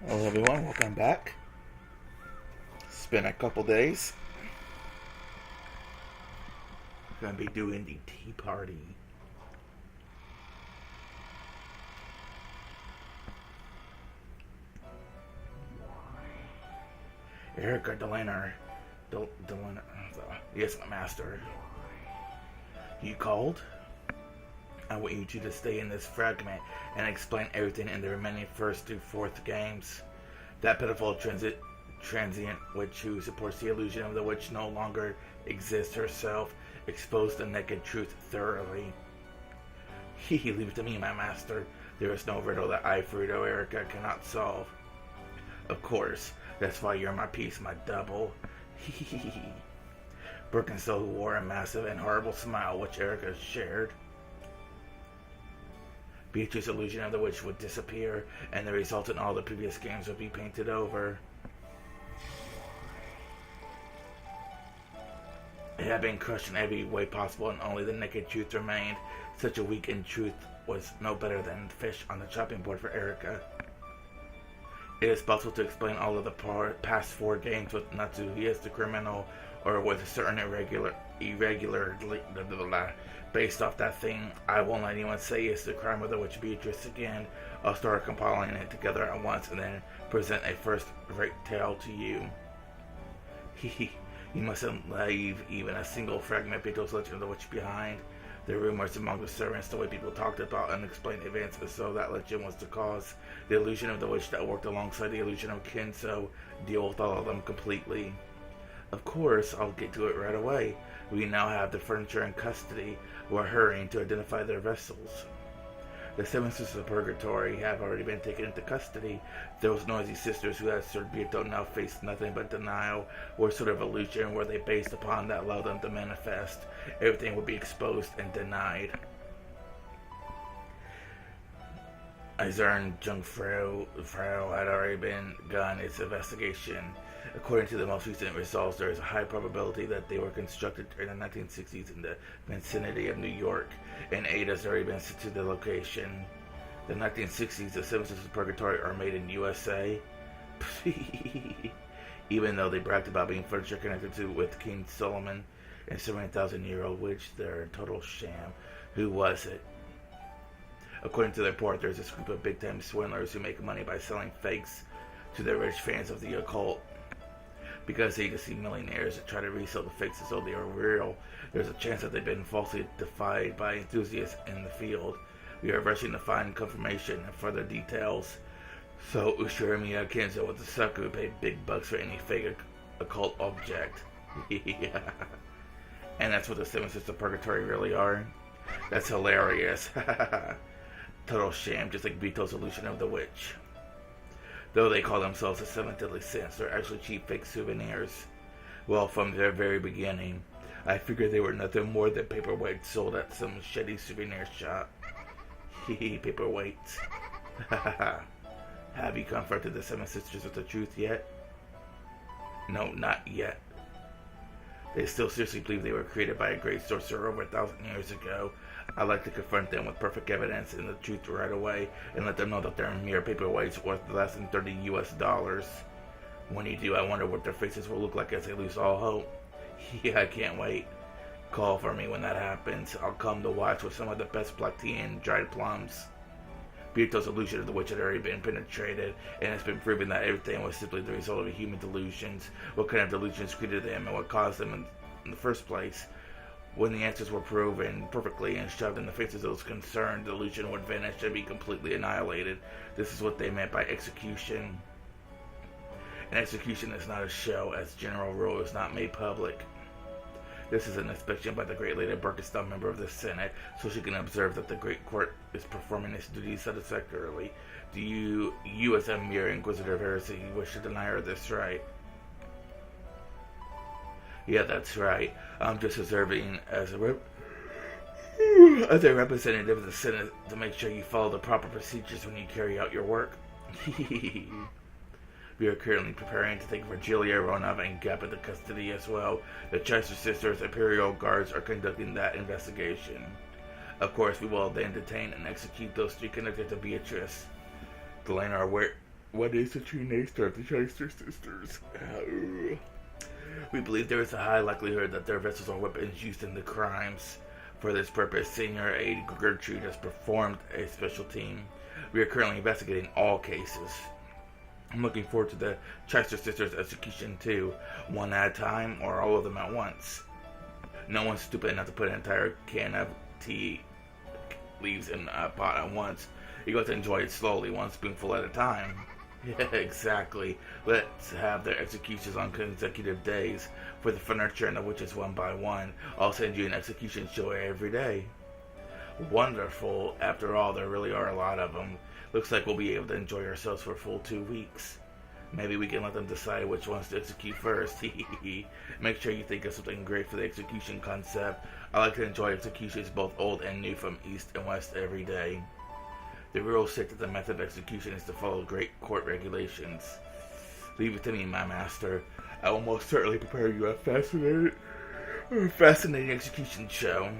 Hello everyone, welcome back. It's been a couple days. We're gonna be doing the tea party. Erica Delana, yes, my master. You called? I want you two to stay in this fragment and explain everything in the remaining first through fourth games. That pitiful transient witch who supports the illusion of the witch no longer exists herself, exposed the naked truth thoroughly. Leave it to me, my master. There is no riddle that I, Fruito Erica, cannot solve. Of course, that's why you're my piece, my double. Birkenstock wore a massive and horrible smile, which Erica shared. Beatrice's illusion of the witch would disappear, and the result in all the previous games would be painted over. It had been crushed in every way possible, and only the naked truth remained. Such a weakened truth was no better than fish on the chopping board for Erica. It is possible to explain all of the past four games with Natsuhi as the criminal, or with a certain irregular based off that thing. I won't let anyone say it's the crime of the witch Beatrice again. I'll start compiling it together at once and then present a first-rate tale to you. You mustn't leave even a single fragment of Beetle's legend of the witch behind. The rumors among the servants, the way people talked about unexplained events, as though that legend was the cause. The illusion of the witch that worked alongside the illusion of Kinso. Deal with all of them completely. Of course, I'll get to it right away. We now have the furniture in custody. We're hurrying to identify their vessels. The seven sisters of Purgatory have already been taken into custody. Those noisy sisters who had served Beato now face nothing but denial. What sort of illusion were they based upon that allowed them to manifest? Everything would be exposed and denied. Eisern Jungfrau had already begun its investigation. According to the most recent results, there is a high probability that they were constructed in the 1960s in the vicinity of New York, and aid has already been sent to the location. The 1960s, the Seven Sisters of Purgatory are made in USA. Even though they bragged about being furniture connected with King Solomon and 7,000-year-old witch, they're a total sham. Who was it? According to the report, there's this group of big-time swindlers who make money by selling fakes to the rich fans of the occult. Because they just see millionaires that try to resell the fakes as though they are real, there's a chance that they've been falsely defied by enthusiasts in the field. We are rushing to find confirmation and further details. So Ushirimiya Kenzo with the sucker who paid big bucks for any fake occult object. Yeah. And that's what the Seven Sisters of Purgatory really are. That's hilarious. Total sham, just like Bito's illusion of the witch. Though they call themselves the Seven Deadly Sins, they're actually cheap fake souvenirs. Well, from their very beginning, I figured they were nothing more than paperweights sold at some shitty souvenir shop. Hehe, paperweights. Have you confronted the Seven Sisters with the truth yet? No, not yet. They still seriously believe they were created by a great sorcerer over 1,000 years ago. I'd like to confront them with perfect evidence and the truth right away, and let them know that they're mere paperweights worth less than $30 US. When you do, I wonder what their faces will look like as they lose all hope. Yeah, I can't wait. Call for me when that happens. I'll come to watch with some of the best black tea and dried plums. Beato's illusion of the witch had already been penetrated, and it's been proven that everything was simply the result of human delusions. What kind of delusions created them, and what caused them in the first place? When the answers were proven perfectly and shoved in the faces of those concerned, the illusion would vanish and be completely annihilated. This is what they meant by execution. An execution is not a show, as general rule is not made public. This is an inspection by the Great Lady Birkenstock, member of the Senate, so she can observe that the Great Court is performing its duties satisfactorily. Do you as a mere Inquisitor of Heresy, wish to deny her this right? Yeah, that's right. I'm just observing as a representative of the Senate to make sure you follow the proper procedures when you carry out your work. We are currently preparing to take Virgilia, Ronov, and Gap into custody as well. The Chester Sisters Imperial Guards are conducting that investigation. Of course, we will then detain and execute those three connected to Beatrice. Delana, What is the true nature of the Shyster sisters? We believe there is a high likelihood that their vessels are weapons used in the crimes. For this purpose, Senior Aide Gertrude has performed a special team. We are currently investigating all cases. I'm looking forward to the Shyster sisters' execution too, one at a time or all of them at once. No one's stupid enough to put an entire can of tea leaves in a pot at once. You got to enjoy it slowly, one spoonful at a time. Yeah, exactly. Let's have their executions on consecutive days. For the furniture and the witches one by one, I'll send you an execution show every day. Wonderful. After all, there really are a lot of them. Looks like we'll be able to enjoy ourselves for a full 2 weeks. Maybe we can let them decide which ones to execute first. Make sure you think of something great for the execution concept. I like to enjoy executions both old and new from east and west every day. The rules state that the method of execution is to follow great court regulations. Leave it to me, my master. I will most certainly prepare you a fascinating execution show.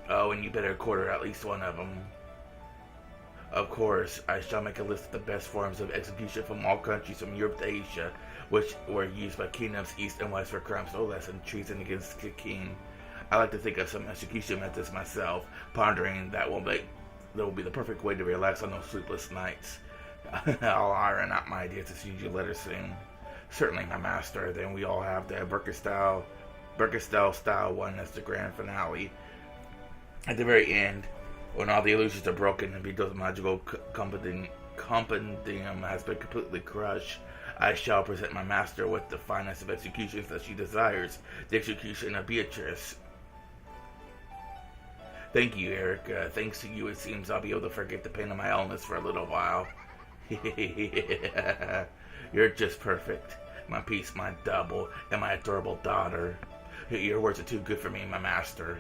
Oh, and you better quarter at least one of them. Of course, I shall make a list of the best forms of execution from all countries from Europe to Asia, which were used by kingdoms east and west for crimes no less than treason against the king. I like to think of some execution methods myself, pondering that will be the perfect way to relax on those sleepless nights. I'll iron out my ideas to send you letters soon. Certainly, my master. Then we all have the Burkestyle style one as the grand finale. At the very end, when all the illusions are broken and Vito's magical compendium has been completely crushed, I shall present my master with the finest of executions that she desires, the execution of Beatrice. Thank you, Erica. Thanks to you, it seems I'll be able to forget the pain of my illness for a little while. You're just perfect. My peace, my double, and my adorable daughter. Your words are too good for me, my master.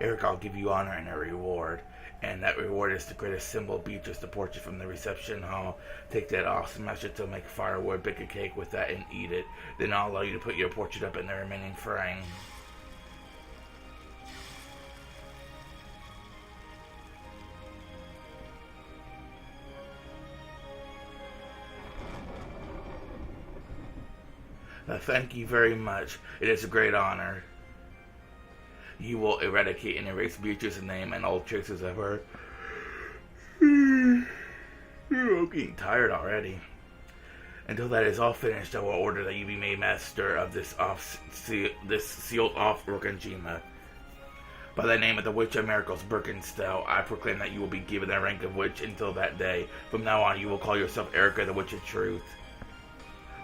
Eric, I'll give you honor and a reward. And that reward is the greatest symbol of Beatrice, the portrait from the reception hall. Take that off, smash it to make firewood, bake a cake with that, and eat it. Then I'll allow you to put your portrait up in the remaining frame. Thank you very much. It is a great honor. You will eradicate and erase Beatrice's name and all traces of her. I'm getting tired already. Until that is all finished, I will order that you be made master of this sealed-off Rokanjima. By the name of the Witch of Miracles, Birkenstell, I proclaim that you will be given the rank of witch until that day. From now on, you will call yourself Erica, the Witch of Truth.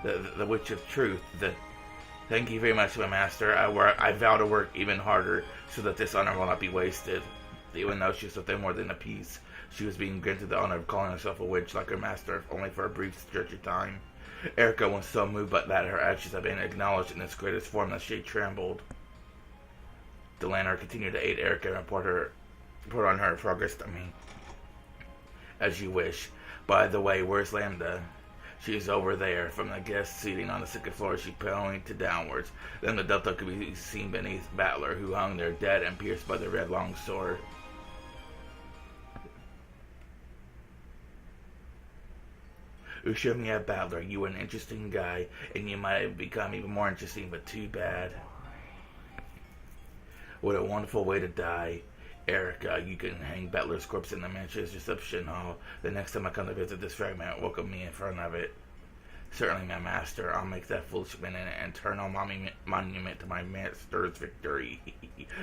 The Witch of Truth. Thank you very much, my master. I vow to work even harder so that this honor will not be wasted. Even though she was nothing more than a piece, she was being granted the honor of calling herself a witch like her master, if only for a brief stretch of time. Erica was so moved by that her actions had been acknowledged in its greatest form that she trembled. The landlord continued to aid Erica and report on her progress to me. As you wish. By the way, where's Lambda? She's over there. From the guest seating on the second floor, she pointed downwards. Then the Delta could be seen beneath Battler, who hung there dead and pierced by the red long sword. Ushimia Battler, you were an interesting guy, and you might have become even more interesting, but too bad. What a wonderful way to die. Erica, you can hang Battler's corpse in the mansion's reception hall. The next time I come to visit this fragment, welcome me in front of it. Certainly, my master. I'll make that foolish man an eternal monument to my master's victory.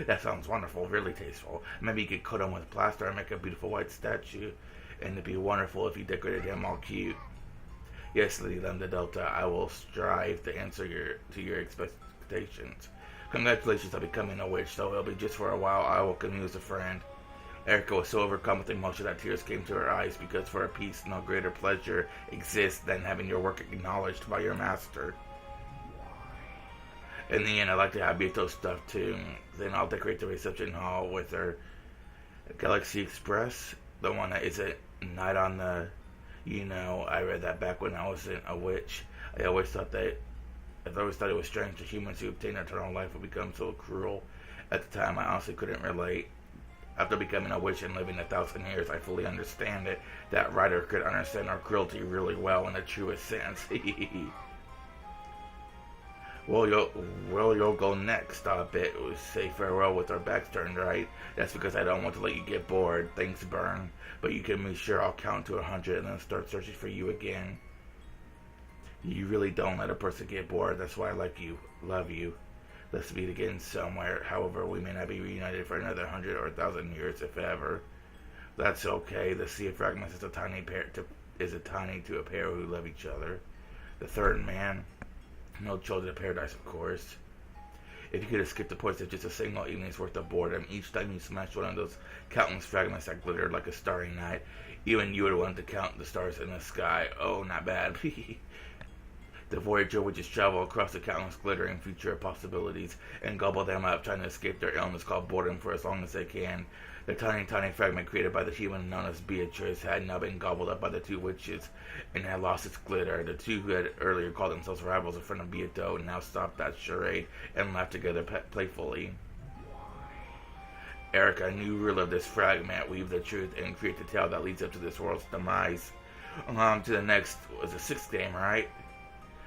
That sounds wonderful, really tasteful. Maybe you could coat him with plaster and make a beautiful white statue. And it'd be wonderful if you decorated him all cute. Yes, Lady Lambda Delta, I will strive to answer your expectations. Congratulations on becoming a witch, though it'll be just for a while. I will come as a friend. Erica was so overcome with emotion that tears came to her eyes, because for a peace no greater pleasure exists than having your work acknowledged by your master. In the end, I'd like to have Beto's stuff too. Then I'll decorate the reception hall with her Galaxy Express, the one that is at night on the... I read that back when I wasn't a witch. I always thought it was strange that humans who obtain eternal life would become so cruel. At the time, I honestly couldn't relate. After becoming a witch and living 1,000 years, I fully understand it. That writer could understand our cruelty really well in the truest sense. Well, you'll go next. I bet it was say farewell with our backs turned, right? That's because I don't want to let you get bored. Thanks, Burn. But you can be sure I'll count to 100 and then start searching for you again. You really don't let a person get bored. That's why I like you, love you. Let's meet again somewhere. However, we may not be reunited for another 100 or 1,000 years, if ever. That's okay. The Sea of Fragments is a tiny to a pair who love each other. The third man. No children of paradise, of course. If you could have skipped the points of just a single evening's worth of boredom, each time you smashed one of those countless fragments that glittered like a starry night, even you would want to count the stars in the sky. Oh, not bad. The Voyager would just travel across the countless glittering future possibilities and gobble them up, trying to escape their illness called boredom for as long as they can. The tiny fragment created by the human known as Beatrice had now been gobbled up by the two witches and had lost its glitter. The two who had earlier called themselves rivals in front of Beato now stopped that charade and laughed together playfully. Erica, new ruler of this fragment, weave the truth and create the tale that leads up to this world's demise. To the next was the 6th game, right?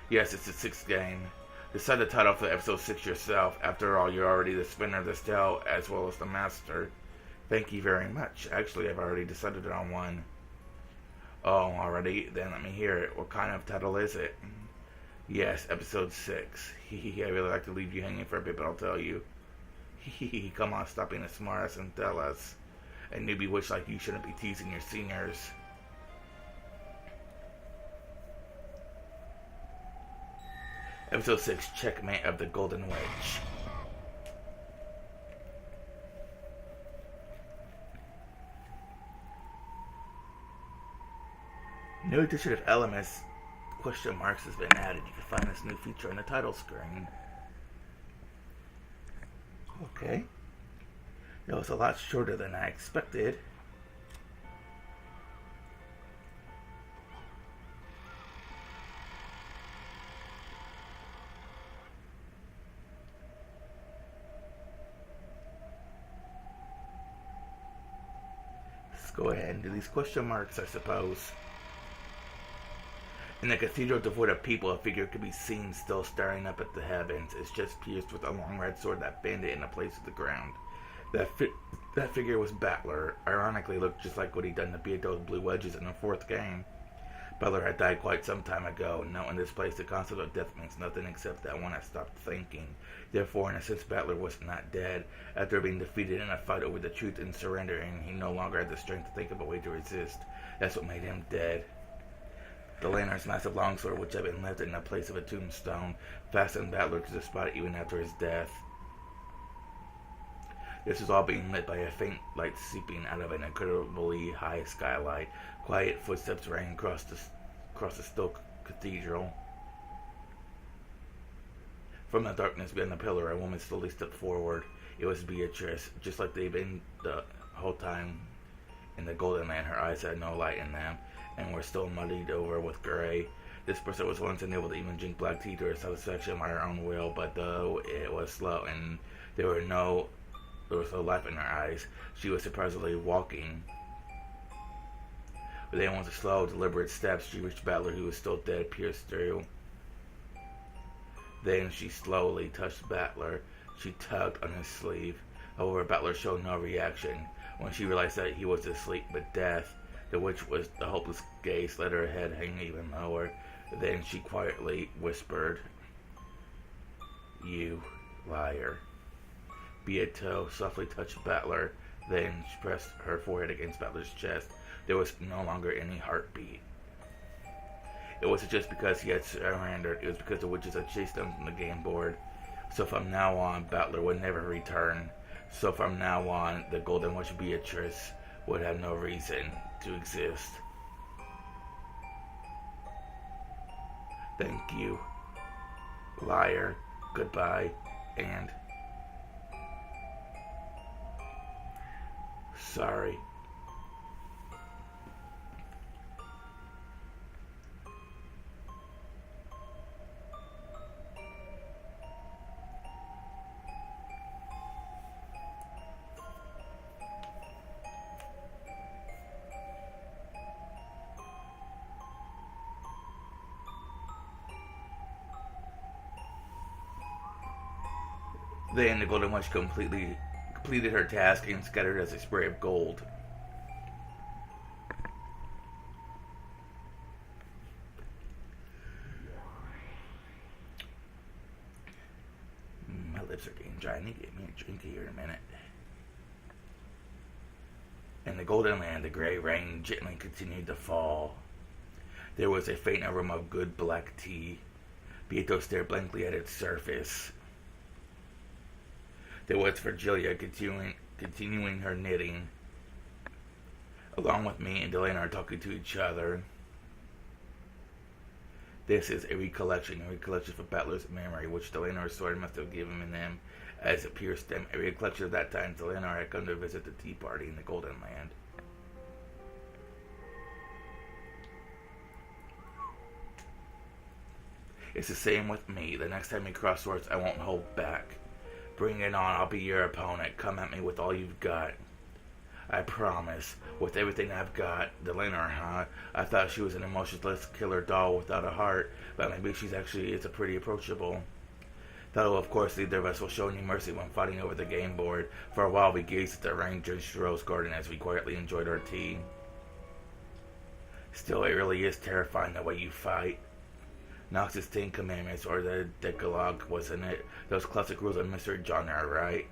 Yes, it's the 6th game. Decide the title for episode 6 yourself. After all, you're already the spinner of this tale as well as the master. Thank you very much. Actually, I've already decided on one. Oh, already? Then let me hear it. What kind of title is it? Yes, episode 6. I really like to leave you hanging for a bit, but I'll tell you. Come on, stop being a smartass and tell us. A newbie witch like you shouldn't be teasing your seniors. Episode 6, Checkmate of the Golden Wedge. New edition of elements, question marks, has been added. You can find this new feature on the title screen. Okay. It was a lot shorter than I expected. Let's go ahead and do these question marks, I suppose. In the cathedral devoid of people, a figure could be seen still staring up at the heavens. It's just pierced with a long red sword that bent it in a place of the ground. That figure was Battler. Ironically, looked just like what he'd done to Beato's blue wedges in the 4th game. Battler had died quite some time ago. Now in this place, the concept of death means nothing except that one has stopped thinking. Therefore, in a sense, Battler was not dead. After being defeated in a fight over the truth and surrendering, he no longer had the strength to think of a way to resist. That's what made him dead. The Lantern's massive longsword, which had been left in the place of a tombstone, fastened Battler to the spot even after his death. This was all being lit by a faint light seeping out of an incredibly high skylight. Quiet footsteps rang across the still cathedral. From the darkness behind the pillar, a woman slowly stepped forward. It was Beatrice, just like they'd been the whole time in the Golden Land. Her eyes had no light in them, and were still muddied over with gray. This person was once unable to even drink black tea to her satisfaction by her own will, but though it was slow and there was no life in her eyes, she was surprisingly walking. Then with slow, deliberate steps, she reached Battler, who was still dead, pierced through. Then she slowly touched Battler. She tugged on his sleeve. However, Battler showed no reaction. When she realized that he was asleep but death, the witch was the hopeless gaze, let her head hang even lower. Then she quietly whispered, "You liar." Beato softly touched Battler. Then she pressed her forehead against Battler's chest. There was no longer any heartbeat. It wasn't just because he had surrendered, it was because the witches had chased him from the game board. So from now on, Battler would never return. So from now on, the Golden Witch Beatrice would have no reason to exist. Thank you, liar, goodbye, and sorry. Then the Golden Witch completed her task and scattered as a spray of gold. My lips are getting dry. I need to get me a drink here in a minute. In the Golden Land, the gray rain gently continued to fall. There was a faint aroma of good black tea. Beato stared blankly at its surface. There was Virgilia continuing her knitting, along with me and Delana are talking to each other. This is a recollection of Battler's memory, which Delano's sword must have given them as it pierced them. A recollection of that time Delano had come to visit the tea party in the Golden Land. It's the same with me. The next time we cross swords, I won't hold back. Bring it on, I'll be your opponent. Come at me with all you've got. I promise. With everything I've got. Delana, huh? I thought she was an emotionless killer doll without a heart, but maybe she's actually is a pretty approachable. That'll of course neither of us will show any mercy when fighting over the game board. For a while we gazed at the rain-drenched rose garden as we quietly enjoyed our tea. Still, it really is terrifying the way you fight. Nox's 10 Commandments, or the Decalogue, wasn't it? Those classic rules of mystery genre, right?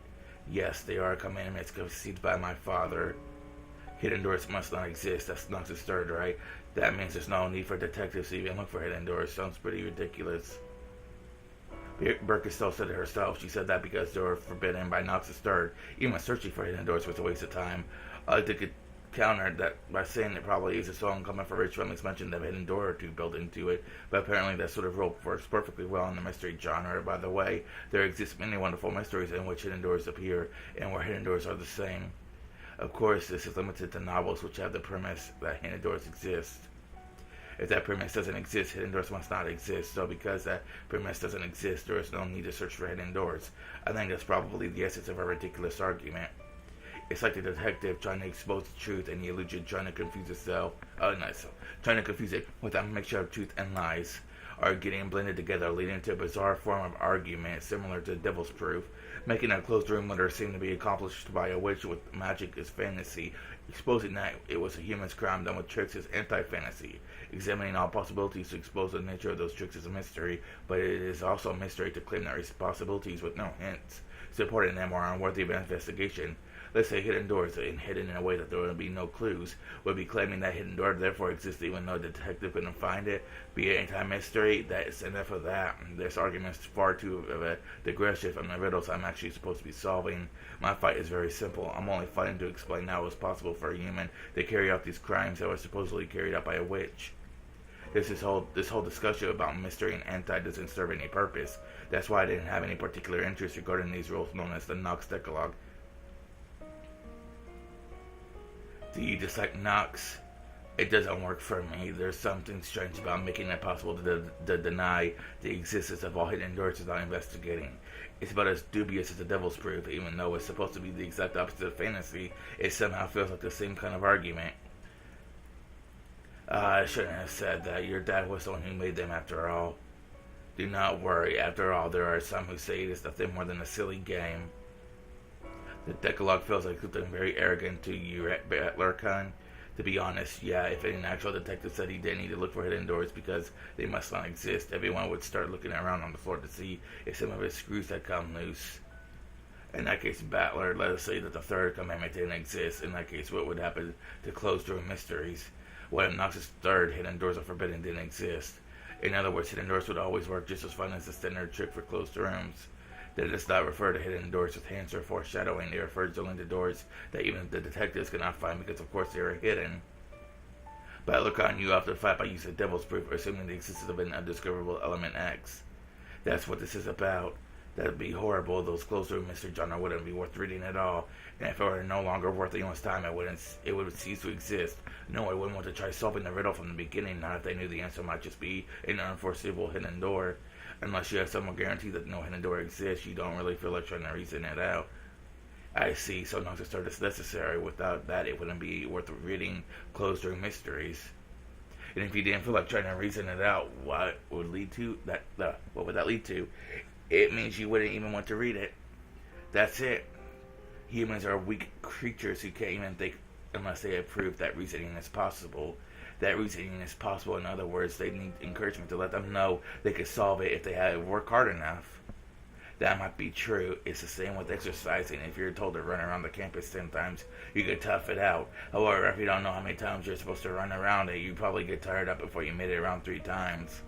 Yes, they are commandments conceived by my father. Hidden doors must not exist. That's Nox's third, right? That means there's no need for detectives to even look for hidden doors. Sounds pretty ridiculous. Birkenstow said it herself. She said that because they were forbidden by Nox's third. Even searching for hidden doors was a waste of time. I like to counter that by saying it probably is a song coming from rich families mentioned a hidden door or two built into it, but apparently that sort of role works perfectly well in the mystery genre. By the way, there exist many wonderful mysteries in which hidden doors appear and where hidden doors are the same. Of course, this is limited to novels which have the premise that hidden doors exist. If that premise doesn't exist, hidden doors must not exist. So because that premise doesn't exist, there is no need to search for hidden doors. I think that's probably the essence of a ridiculous argument. It's like the detective trying to expose the truth and the illusion trying to confuse itself. Trying to confuse it with a mixture of truth and lies are getting blended together, leading to a bizarre form of argument similar to Devil's Proof. Making a closed room murder seem to be accomplished by a witch with magic is fantasy. Exposing that it was a human's crime done with tricks is anti-fantasy. Examining all possibilities to expose the nature of those tricks is a mystery, but it is also a mystery to claim their possibilities with no hints supporting them or unworthy of investigation. Let's say hidden doors and hidden in a way that there would be no clues, would be claiming that hidden door therefore exists even though the detective couldn't find it. Be it anti-mystery, that's enough of that. This argument is far too of a digression from the riddles I'm actually supposed to be solving. My fight is very simple. I'm only fighting to explain how it was possible for a human to carry out these crimes that were supposedly carried out by a witch. This whole discussion about mystery and anti doesn't serve any purpose. That's why I didn't have any particular interest regarding these rules known as the Nox Decalogue. Do you dislike Nox? It doesn't work for me. There's something strange about making it possible to deny the existence of all hidden doors without investigating. It's about as dubious as the Devil's Proof, even though it's supposed to be the exact opposite of fantasy. It somehow feels like the same kind of argument. I shouldn't have said that. Your dad was the one who made them after all. Do not worry. After all, there are some who say it is nothing more than a silly game. The Decalogue feels like something very arrogant to you, Battler. To be honest, yeah, if an actual detective said he didn't need to look for hidden doors because they must not exist, everyone would start looking around on the floor to see if some of his screws had come loose. In that case, Battler, let us say that the third commandment didn't exist. In that case, what would happen to closed room mysteries? What if Nox's third hidden doors are forbidden didn't exist? In other words, hidden doors would always work just as fine as the standard trick for closed rooms. That does not refer to hidden doors with hints or foreshadowing. They refer to only to doors that even the detectives cannot find because, of course, they are hidden. Battlecon, you often fight by using Devil's Proof or assuming the existence of an undiscoverable element X. That's what this is about. That'd be horrible. Those closed room mystery genre wouldn't be worth reading at all. And if it were no longer worth anyone's time, it would cease to exist. No one wouldn't want to try solving the riddle from the beginning, not if they knew the answer might just be an unforeseeable hidden door. Unless you have some guarantee that no hidden door exists, you don't really feel like trying to reason it out. I see, so Nox start is necessary. Without that, it wouldn't be worth reading closed room mysteries. And if you didn't feel like trying to reason it out, what would that lead to? It means you wouldn't even want to read it. That's it. Humans are weak creatures who can't even think unless they have proof that reasoning is possible. That reasoning is possible. In other words, they need encouragement to let them know they can solve it if they work hard enough. That might be true. It's the same with exercising. If you're told to run around the campus 10 times, you can tough it out. However, if you don't know how many times you're supposed to run around it, you probably get tired up before you made it around 3 times.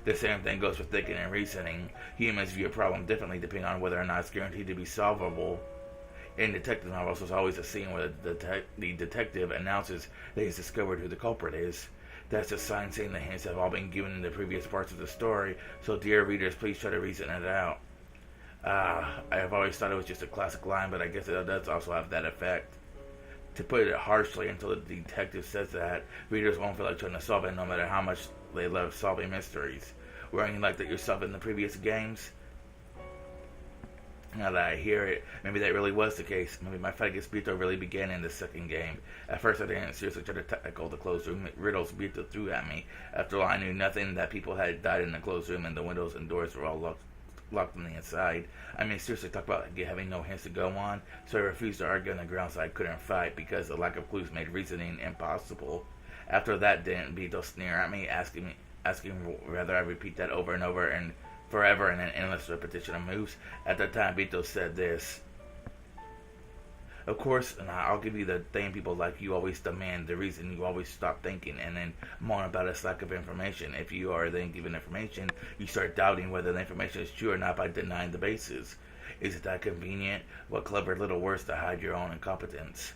The same thing goes with thinking and reasoning. Humans view a problem differently depending on whether or not it's guaranteed to be solvable. In detective novels, there's always a scene where the detective announces that he's discovered who the culprit is. That's a sign saying the hints have all been given in the previous parts of the story, so dear readers, please try to reason it out. I have always thought it was just a classic line, but I guess it does also have that effect. To put it harshly, until the detective says that, readers won't feel like trying to solve it no matter how much they love solving mysteries. Weren't you like that yourself in the previous games? Now that I hear it, maybe that really was the case. Maybe my fight against Bito really began in the second game. At first I didn't seriously try to tackle the closed room riddles Bito threw at me. After all, I knew nothing that people had died in the closed room and the windows and doors were all locked on the inside. I mean, seriously, talk about having no hints to go on. So I refused to argue on the grounds that I couldn't fight because the lack of clues made reasoning impossible. After that, didn't Bito sneer at me, asking whether I repeat that over and over and forever in an endless repetition of moves? At that time, Bito said this: "Of course, and I'll give you the thing people like you always demand, the reason you always stop thinking and then moan about its lack of information. If you are then given information, you start doubting whether the information is true or not by denying the basis. Is it that convenient? What clever little words to hide your own incompetence."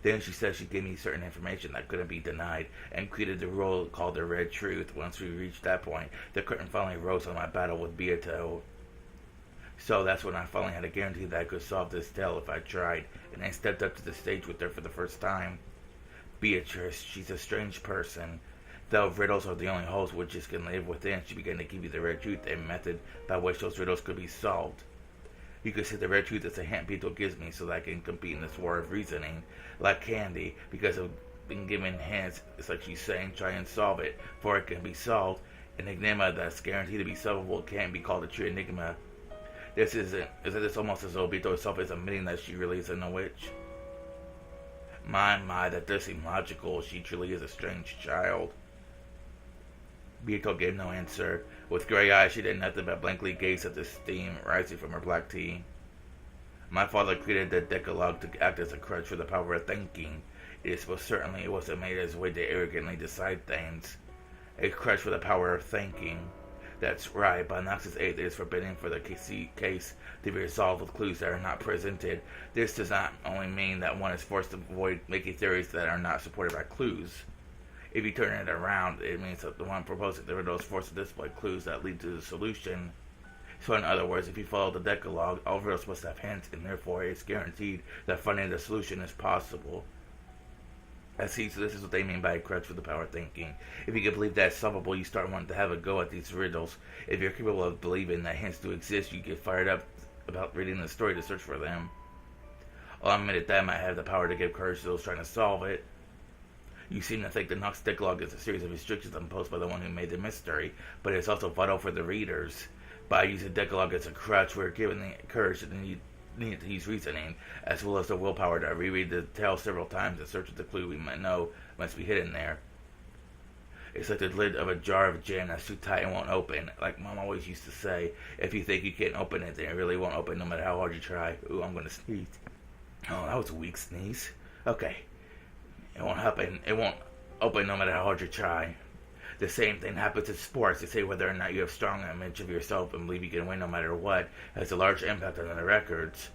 Then she said she'd give me certain information that couldn't be denied, and created the rule called the Red Truth. Once we reached that point, the curtain finally rose on my battle with Beato. So that's when I finally had a guarantee that I could solve this tale if I tried, and I stepped up to the stage with her for the first time. Beatrice, she's a strange person. Though riddles are the only holes witches can live within, she began to give you the Red Truth, a method by which those riddles could be solved. You could say the Red Truth is a hint Beetle gives me so that I can compete in this war of reasoning. Like candy, because I've been given hints, it's like she's saying try and solve it, for it can be solved. An enigma that's guaranteed to be solvable can't be called a true enigma. It's almost as though Beetle herself is admitting that she really isn't a witch. My, that does seem logical. She truly is a strange child. Beetle gave no answer. With gray eyes, she did nothing but blankly gaze at the steam rising from her black tea. My father created the Decalogue to act as a crutch for the power of thinking. Certainly it wasn't made as a way to arrogantly decide things. A crutch for the power of thinking. That's right, by Nox's aid, it is forbidden for the case to be resolved with clues that are not presented. This does not only mean that one is forced to avoid making theories that are not supported by clues. If you turn it around, it means that the one proposing the riddle is forced to display clues that lead to the solution. So in other words, if you follow the Decalogue, all riddles must have hints, and therefore it's guaranteed that finding the solution is possible. See, so this is what they mean by a crutch for the power of thinking. If you can believe that it's solvable, you start wanting to have a go at these riddles. If you're capable of believing that hints do exist, you get fired up about reading the story to search for them. I'll admit that might have the power to give courage to those trying to solve it. You seem to think the Nox Decalogue is a series of restrictions imposed by the one who made the mystery, but it's also vital for the readers. By using Decalogue as a crutch, we're given the courage to need to use reasoning, as well as the willpower to reread the tale several times in search of the clue we might know must be hidden there. It's like the lid of a jar of jam that's too tight and won't open. Like Mom always used to say, if you think you can't open it, then it really won't open no matter how hard you try. Ooh, I'm gonna sneeze. Oh, that was a weak sneeze. Okay. It won't happen. It won't open no matter how hard you try. The same thing happens in sports. They say whether or not you have a strong image of yourself and believe you can win no matter what has a large impact on the records.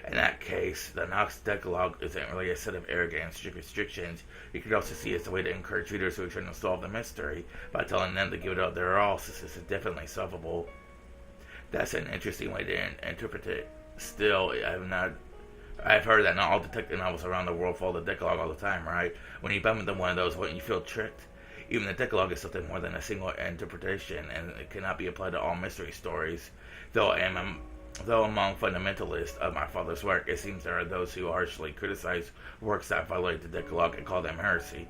In that case, the Nox Decalogue isn't really a set of arrogant and strict restrictions. You could also see it as a way to encourage readers who are trying to solve the mystery by telling them to give it up their all, since this is definitely solvable. That's an interesting way to interpret it. Still, I've heard that not all detective novels around the world follow the Decalogue all the time, right? When you bump into one of those, wouldn't you feel tricked? Even the Decalogue is something more than a single interpretation, and it cannot be applied to all mystery stories. Though among fundamentalists of my father's work, it seems there are those who harshly criticize works that violate the Decalogue and call them heresy.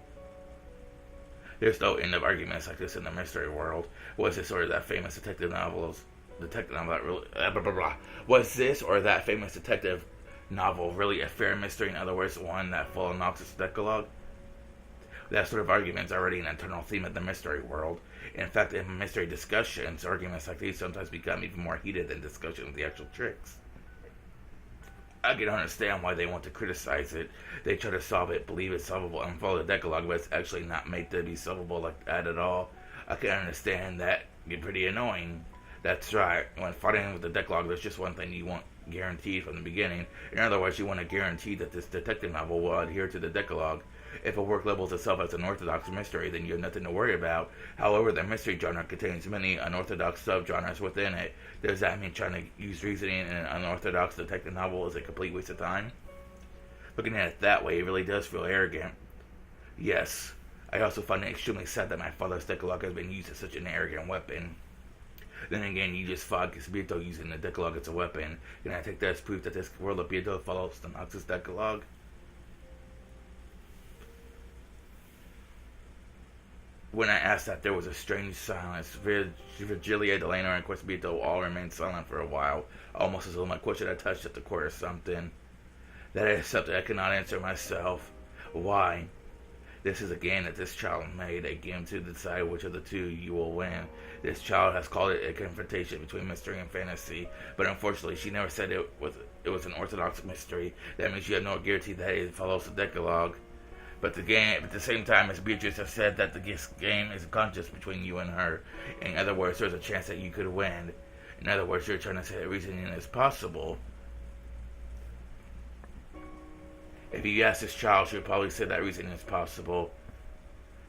There's no end of arguments like this in the mystery world. Was it sort of that famous detective novels detective novel that really blah blah blah. Was this or that famous detective novel really a fair mystery? In other words, one that followed Knox's Decalogue? That sort of argument is already an internal theme of the mystery world. In fact, in mystery discussions, arguments like these sometimes become even more heated than discussion of the actual tricks. I can understand why they want to criticize it. They try to solve it, believe it's solvable, and follow the Decalogue, but it's actually not made to be solvable like that at all. I can understand that. Get pretty annoying. That's right. When fighting with the Decalogue, there's just one thing you want guaranteed from the beginning. In other words, you want to guarantee that this detective novel will adhere to the Decalogue. If a work labels itself as an orthodox mystery, then you have nothing to worry about. However, the mystery genre contains many unorthodox subgenres within it. Does that mean trying to use reasoning in an unorthodox detective novel is a complete waste of time? Looking at it that way, it really does feel arrogant. Yes, I also find it extremely sad that my father's Decalogue has been used as such an arrogant weapon. Then again, you just fought Beato using the Decalogue as a weapon. Can I take that as proof that this world of Beato follows the Noxus Decalogue? When I asked that, there was a strange silence. Virgilia, Delano, and Questbito all remained silent for a while, almost as though my question had touched at the core of something. That is something I cannot answer myself. Why? This is a game that this child made, a game to decide which of the two you will win. This child has called it a confrontation between mystery and fantasy, but unfortunately she never said it was an orthodox mystery. That means you have no guarantee that it follows the Decalogue. But the game, at the same time, as Beatrice has said, that the game is a contest between you and her. In other words, there's a chance that you could win. In other words, you're trying to say that reasoning is possible. If you ask this child, she'll probably say that reasoning is possible.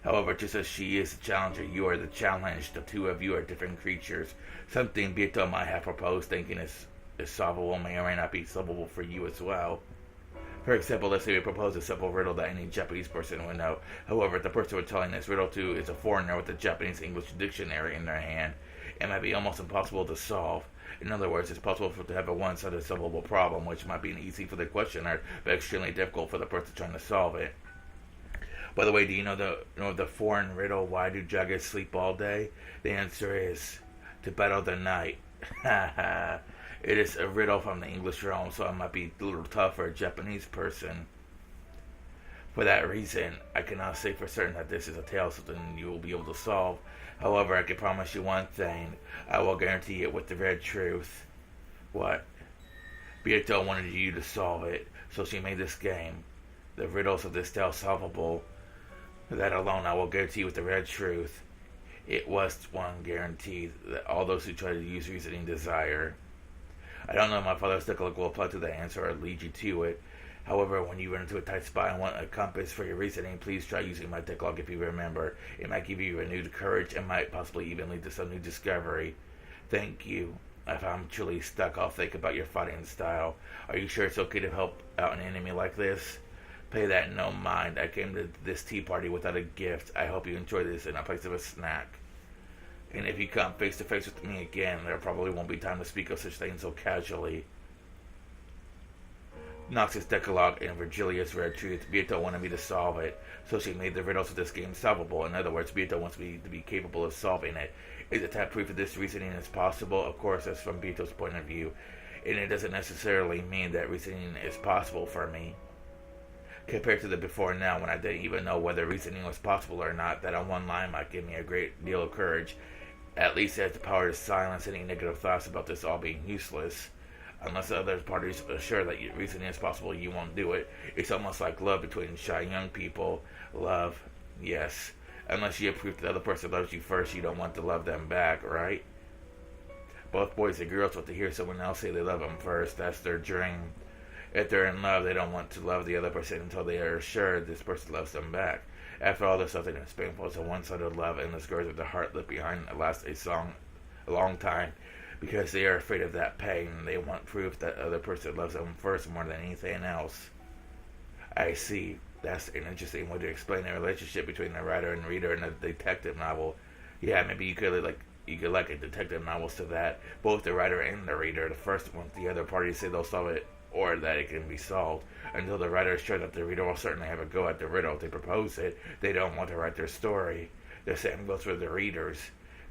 However, just as she is the challenger, you are the challenged. The two of you are different creatures. Something Beato might have proposed thinking is solvable may or may not be solvable for you as well. For example, let's say we propose a simple riddle that any Japanese person would know. However, if the person we're telling this riddle to is a foreigner with a Japanese-English dictionary in their hand, it might be almost impossible to solve. In other words, it's possible to have a one-sided solvable problem, which might be easy for the questioner, but extremely difficult for the person trying to solve it. By the way, do you know the foreign riddle, why do dragons sleep all day? The answer is, to battle the night. It is a riddle from the English realm, so it might be a little tough for a Japanese person. For that reason, I cannot say for certain that this is a tale something you will be able to solve. However, I can promise you one thing. I will guarantee it with the red truth. What? Beato wanted you to solve it, so she made this game. The riddles of this tale solvable. That alone I will guarantee with the red truth. It was one guarantee that all those who try to use reasoning desire. I don't know if my father's Decalogue will apply to that answer or lead you to it. However, when you run into a tight spot and want a compass for your reasoning, please try using my Decalogue if you remember. It might give you renewed courage and might possibly even lead to some new discovery. Thank you. If I'm truly stuck, I'll think about your fighting style. Are you sure it's okay to help out an enemy like this? Pay that no mind. I came to this tea party without a gift. I hope you enjoy this in a place of a snack. And if you come face to face with me again, there probably won't be time to speak of such things so casually. Nox's Decalogue and Virgilia's Red Truth. Beato wanted me to solve it, so she made the riddles of this game solvable. In other words, Beato wants me to be capable of solving it. Is it that proof that this reasoning is possible? Of course, that's from Beato's point of view. And it doesn't necessarily mean that reasoning is possible for me. Compared to the before and now, when I didn't even know whether reasoning was possible or not, that on one line might give me a great deal of courage. At least it has the power to silence any negative thoughts about this all being useless. Unless the other parties are sure that reasoning is possible, you won't do it. It's almost like love between shy young people. Love, yes. Unless you have proof that the other person loves you first, you don't want to love them back, right? Both boys and girls want to hear someone else say they love them first. That's their dream. If they're in love, they don't want to love the other person until they are sure this person loves them back. After all, there's something that's painful as a one-sided love, and the scars of the heart left behind last a long time, because they are afraid of that pain. They want proof that the other person loves them first more than anything else. I see. That's an interesting way to explain the relationship between the writer and reader in a detective novel. Yeah, maybe you could like a detective novel to that. Both the writer and the reader. The first one, the other parties say they'll solve it, or that it can be solved. Until the writer is sure that the reader will certainly have a go at the riddle. If they propose it, they don't want to write their story. The same goes for the readers.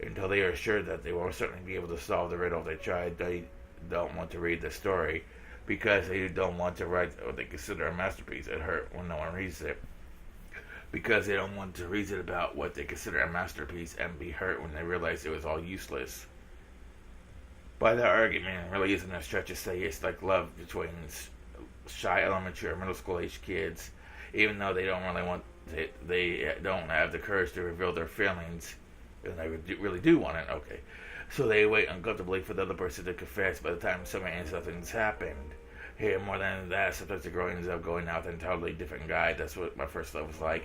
Until they are assured that they will certainly be able to solve the riddle they tried, they don't want to read the story because they don't want to write what they consider a masterpiece. It hurt when no one reads it. Because they don't want to reason about what they consider a masterpiece and be hurt when they realize it was all useless. By that argument, it really isn't a stretch to say it's like love between shy elementary or middle school age kids, even though they don't really want it, they don't have the courage to reveal their feelings, and they really do want it. Okay, so they wait uncomfortably for the other person to confess. By the time something's happened, here more than that, sometimes the girl ends up going out with a totally different guy. That's what my first love was like.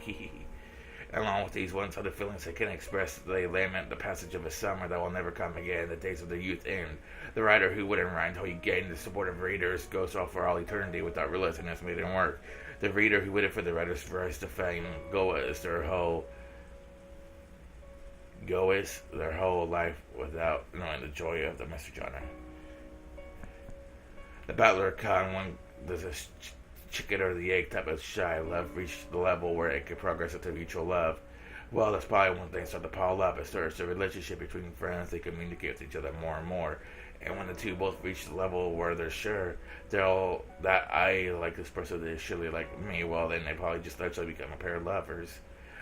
Along with these one-sided feelings they can't express, they lament the passage of a summer that will never come again. The days of their youth end. The writer who wouldn't write until he gained the support of readers goes off for all eternity without realizing it's made him work. The reader who waited for the writer's rise to fame goes their whole life without knowing the joy of the message genre. The Battler Con one does a chicken or the egg type of shy love reach the level where it can progress into mutual love. Well, that's probably when things start to pile up. It starts a relationship between friends. They communicate with each other more and more. And when the two both reach the level where they're sure that I like this person, they surely like me, well, then they probably just eventually become a pair of lovers.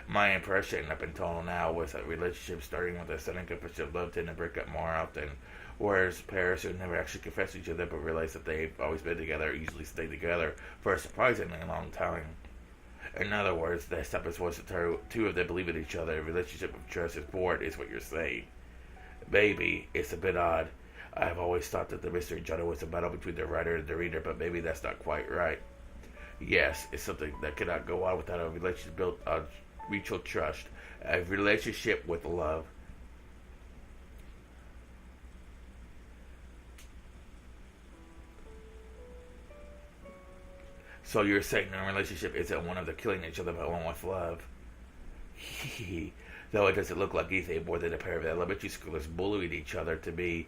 My impression up until now was that relationships starting with a sudden confession of love tend to break up more often, whereas pairs who never actually confess to each other but realize that they've always been together usually stay together for a surprisingly long time. In other words, the step is once the two of them believe in each other. A relationship of trust is born, is what you're saying. Maybe it's a bit odd. I've always thought that the mystery genre was a battle between the writer and the reader, but maybe that's not quite right. Yes, it's something that cannot go on without a relationship built on mutual trust, a relationship with love. So you're saying a relationship isn't one of the killing each other, but one with love. Though it doesn't look like anything more than a pair of elementary schoolers bullying each other to me.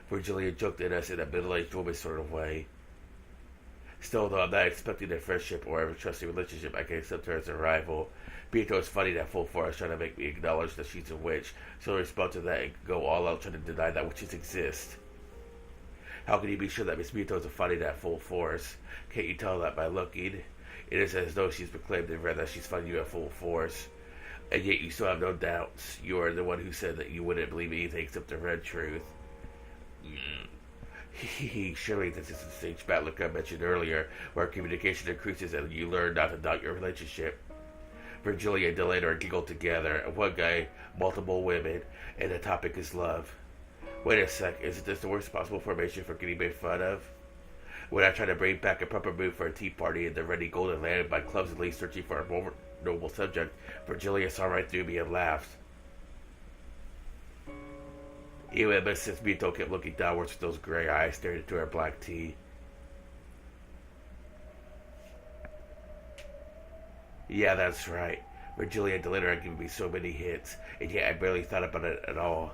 Virgilia joked at us in a middle-aged woman sort of way. Still, though I'm not expecting a friendship or a trusting relationship, I can accept her as a rival. Beato is funny that full force trying to make me acknowledge that she's a witch, so I respond to that and go all out trying to deny that witches exist. How can you be sure that Miss Beato is fighting at full force? Can't you tell that by looking? It is as though she's proclaimed and read that she's fighting you at full force. And yet you still have no doubts. You are the one who said that you wouldn't believe anything except the red truth. Surely this is the stage battle I mentioned earlier, where communication increases and you learn not to doubt your relationship. Virgilia and Delano giggled together. One guy, multiple women, and the topic is love. Wait a sec, isn't this the worst possible formation for getting made fun of? When I try to bring back a proper mood for a tea party in the ready golden land by clumsily searching for a more noble subject, Virgilia saw right through me and laughed. Even Mrs. Beato kept looking downwards with those gray eyes staring into her black tea. Yeah, that's right. Virgilia and Delano had given me so many hits, and yet I barely thought about it at all.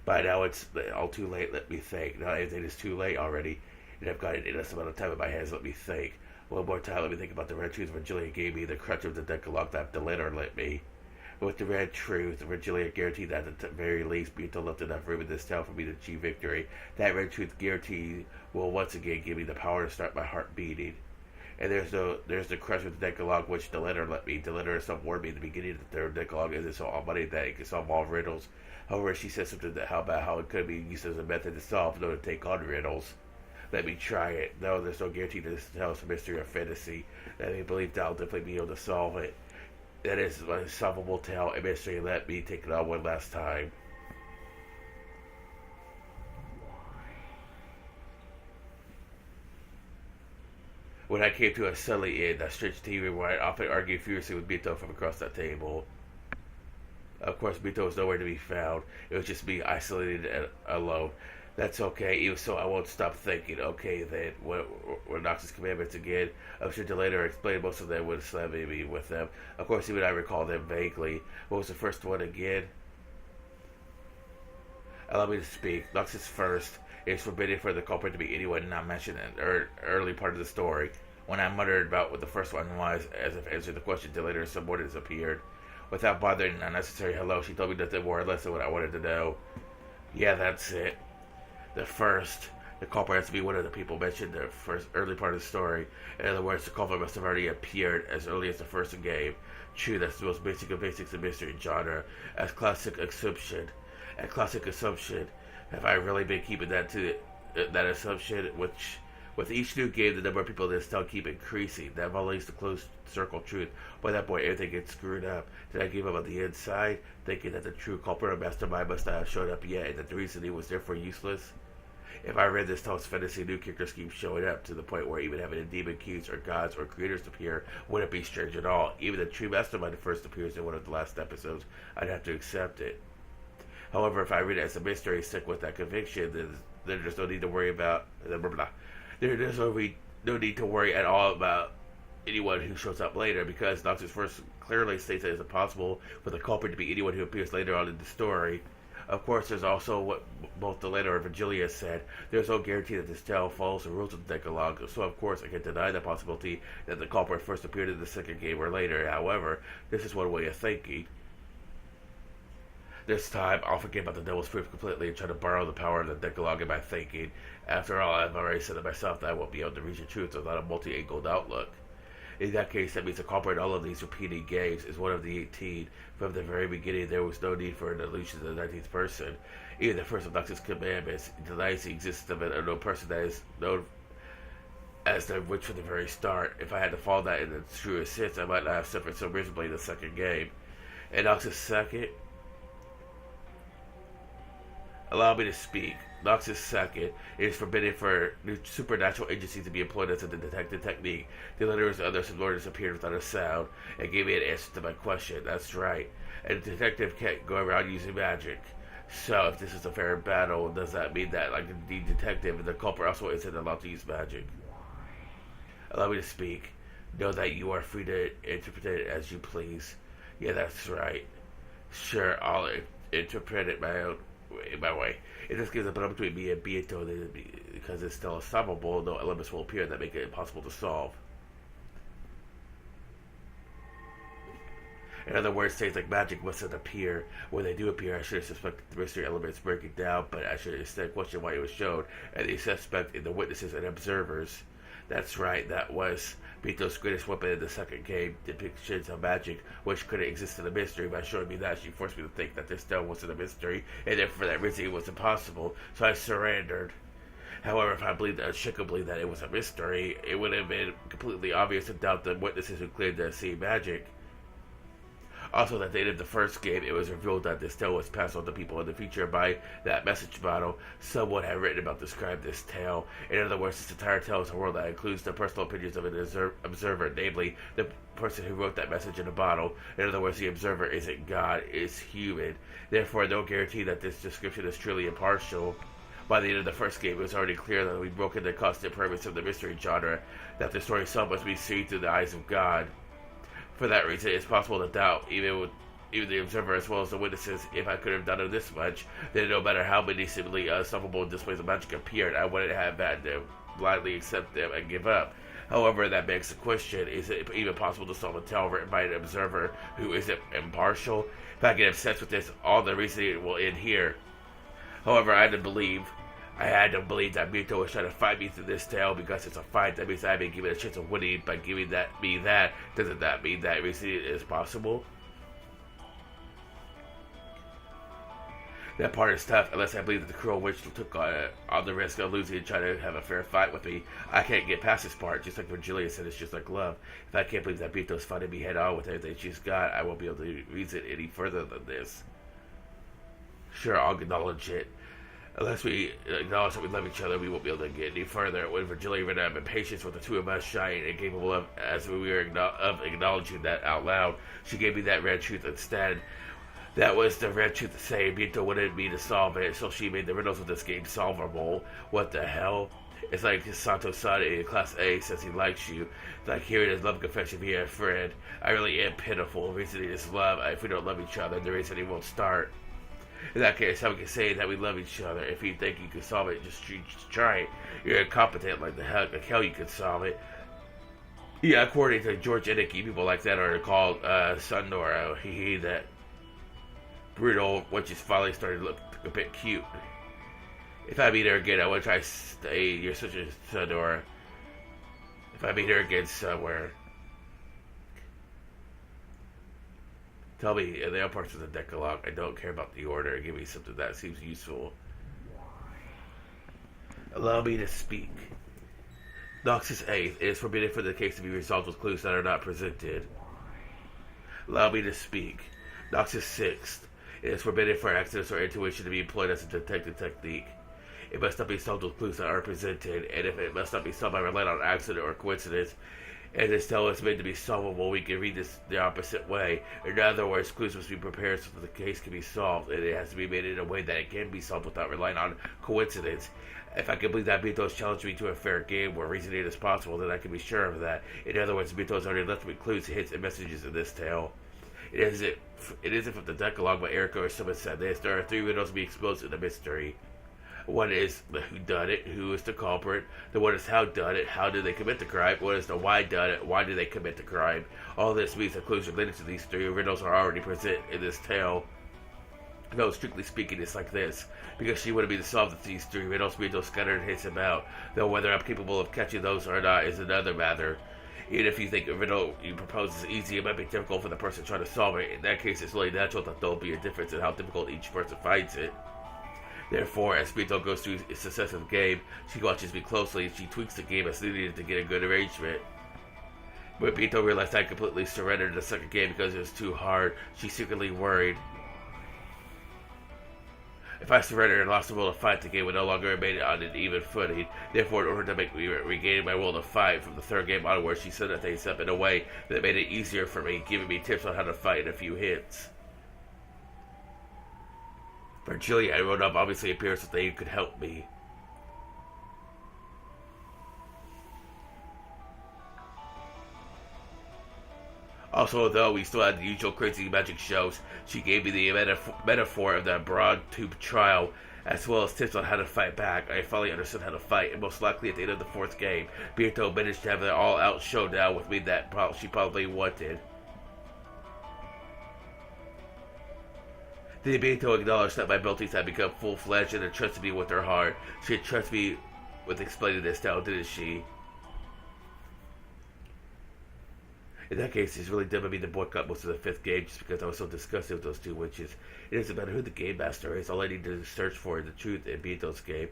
By now it's all too late, let me think. Now everything is too late already, and I've got an endless amount of time in my hands, let me think. One more time, let me think about the red truth Virgilia gave me, the crutch of the Decalogue that Delano let me. With the red truth, Virgilia guaranteed that at the very least Beato left enough room in this town for me to achieve victory. That red truth guarantee will once again give me the power to start my heart beating. And there's the crutch with the Decalogue which Delano let me. Delano herself warned me at the beginning that the Decalogue isn't so almighty that it can solve all riddles. However, she said something about how it could be used as a method to solve, not to take on riddles. Let me try it. No, there's no guarantee that this tells a mystery or fantasy. Let me believe that I'll definitely be able to solve it. That is a solvable tale, a mystery. Let me take it on one last time. When I came to a suddenly end, that strange TV where I often argued furiously with Beato from across that table. Of course, Beato was nowhere to be found. It was just me, isolated and alone. That's okay, even so I won't stop thinking. Okay then, what Nox's commandments again? I'm sure Delano explained most of them when slamming me with them. Of course, even I recall them vaguely. What was the first one again? Allow me to speak. Nox's first. It is forbidden for the culprit to be anyone not mentioned in the early part of the story. When I muttered about what the first one was, as if answering the question, till later subordinates appeared. Without bothering an unnecessary hello, she told me nothing more or less than what I wanted to know. Yeah, that's it. The culprit has to be one of the people mentioned in the first early part of the story. In other words, the culprit must have already appeared as early as the first game. True, that's the most basic of basics of mystery genre. As classic assumption. Have I really been keeping that assumption? Which, with each new game, the number of people in this town keep increasing. That violates the closed circle truth. By that point, everything gets screwed up. Did I give up on the inside, thinking that the true culprit or mastermind must not have shown up yet, and that the reason he was therefore useless? If I read this town's fantasy, new characters keep showing up to the point where even having a demon kings or gods or creators appear wouldn't be strange at all. Even the true mastermind first appears in one of the last episodes. I'd have to accept it. However, if I read it as a mystery, stick with that conviction, then there's no need to worry about There's no need to worry at all about anyone who shows up later, because Noxus first clearly states that it's impossible for the culprit to be anyone who appears later on in the story. Of course, there's also what both the letter and Virgilia said. There's no guarantee that this tale follows the rules of the Decalogue, so of course I can deny the possibility that the culprit first appeared in the second game or later. However, this is one way of thinking. This time, I'll forget about the devil's proof completely and try to borrow the power of the Decalogue in my thinking. After all, I've already said to myself that I won't be able to reach the truth without a multi-angled outlook. In that case, that means the culprit in all of these repeating games is one of the 18. From the very beginning, there was no need for an allusion to the 19th person. Even the first of Noxus commandments denies the existence of an unknown person that is known as the witch from the very start. If I had to follow that in the truest sense, I might not have suffered so miserably in the second game. In Noxus' second, allow me to speak. Noxus second, it is forbidden for supernatural agencies to be employed as a detective technique. The letters and other subordinates appeared without a sound and gave me an answer to my question. That's right. And a detective can't go around using magic. So, if this is a fair battle, does that mean that, like the detective, and the culprit also isn't allowed to use magic? Allow me to speak. Know that you are free to interpret it as you please. Yeah, that's right. Sure, I'll interpret it my way. It just gives a battle between me and Bieto because it's still solvable, though elements will appear that make it impossible to solve. In other words, things like magic mustn't appear. When they do appear, I should have suspected the mystery elements breaking down, but I should instead question why it was shown, and the suspect in the witnesses and observers. That's right, that was Bito's greatest weapon in the second game, depictions of magic, which couldn't exist in a mystery. By showing me that, she forced me to think that this stone wasn't a mystery, and then for that reason it was impossible, so I surrendered. However, if I believed unshakably that it was a mystery, it would have been completely obvious to doubt the witnesses who claimed to have seen magic. Also, at the end of the first game, it was revealed that this tale was passed on to people in the future by that message bottle. Someone had written about described this tale. In other words, this entire tale is a world that includes the personal opinions of an observer, namely the person who wrote that message in a bottle. In other words, the observer isn't God, it's human. Therefore, no guarantee that this description is truly impartial. By the end of the first game, it was already clear that we'd broken the constant premise of the mystery genre, that the story itself must be seen through the eyes of God. For that reason, it's possible to doubt, even the observer as well as the witnesses. If I could have done it this much, then no matter how many seemingly unstoppable displays of magic appeared, I wouldn't have had to blindly accept them and give up. However, that begs the question, is it even possible to solve a tale written by an observer who isn't impartial? If I get obsessed with this, all the reasoning will end here. However, I had to believe that Mito was trying to fight me through this tale, because it's a fight. That means I've been given a chance of winning by giving me that. Doesn't that mean that reasoning is possible? That part is tough, unless I believe that the cruel witch took on the risk of losing and trying to have a fair fight with me. I can't get past this part, just like Virgilia said, it's just like love. If I can't believe that Mito's fighting me head on with everything she's got, I won't be able to reason any further than this. Sure, I'll acknowledge it. Unless we acknowledge that we love each other, we won't be able to get any further. When Virgilia ran out of impatience with the two of us shying and capable of, as we were of acknowledging that out loud, she gave me that red truth instead. That was the red truth to say Mito wanted me to solve it, so she made the riddles of this game solvable. What the hell? It's like Santo-san in Class A says he likes you. It's like hearing his love confession via a friend. I really am pitiful. Reasoning is love. If we don't love each other, the reasoning won't start. In that case, how we can say that we love each other? If you think you can solve it, just try it. You're incompetent like hell you can solve it. Yeah, according to George Inicky, people like that are called Sundora. That brutal witch's finally started to look a bit cute. If I meet her again, I will try to stay. You're such a Sundora. If I meet her again somewhere, tell me in the other parts of the Decalogue. I don't care about the order. Give me something that seems useful. Allow me to speak. Noxus 8th. It is forbidden for the case to be resolved with clues that are not presented. Allow me to speak. Noxus 6th. It is forbidden for accidents or intuition to be employed as a detective technique. It must not be solved with clues that are presented, and if it must not be solved by relying on accident or coincidence, and this tale is made to be solvable, we can read this the opposite way. In other words, clues must be prepared so that the case can be solved, and it has to be made in a way that it can be solved without relying on coincidence. If I can believe that Beatos challenged me to a fair game where reasoning is possible, then I can be sure of that. In other words, Beatos already left me clues, hints, and messages in this tale. It isn't from the Decalogue, but Erica or someone said this. There are three riddles to be exposed in the mystery. One is the who done it, who is the culprit. The one is how done it, how did they commit the crime. One is the why done it, why did they commit the crime. All this means that clues related to these three riddles are already present in this tale. No, strictly speaking, it's like this. Because she wouldn't be to solve these three riddles, Beatos scattered hints about. Though whether I'm capable of catching those or not is another matter. Even if you think a riddle you propose is easy, it might be difficult for the person trying to solve it. In that case, it's really natural that there will be a difference in how difficult each person finds it. Therefore, as Beato goes through a successive game, she watches me closely and she tweaks the game as needed to get a good arrangement. When Beato realized I completely surrendered the second game because it was too hard, she secretly worried. If I surrendered and lost the will to fight, the game would no longer remain on an even footing. Therefore, in order to make me regain my will to fight from the third game onwards, she set things up in a way that made it easier for me, giving me tips on how to fight and a few hints. Virgilia, I wrote up, obviously appears that they could help me. Also, though we still had the usual crazy magic shows, she gave me the metaphor of the broad tube trial, as well as tips on how to fight back. I finally understood how to fight, and most likely at the end of the fourth game, Beato managed to have an all-out showdown with me that she probably wanted. The Beato acknowledged that my abilities had become full-fledged and had trusted me with her heart. She had trusted me with explaining this now, didn't she? In that case, it's really dumb of me to boycott most of the fifth game just because I was so disgusted with those two witches. It doesn't matter who the game master is. All I need to search for is the truth and beat those game.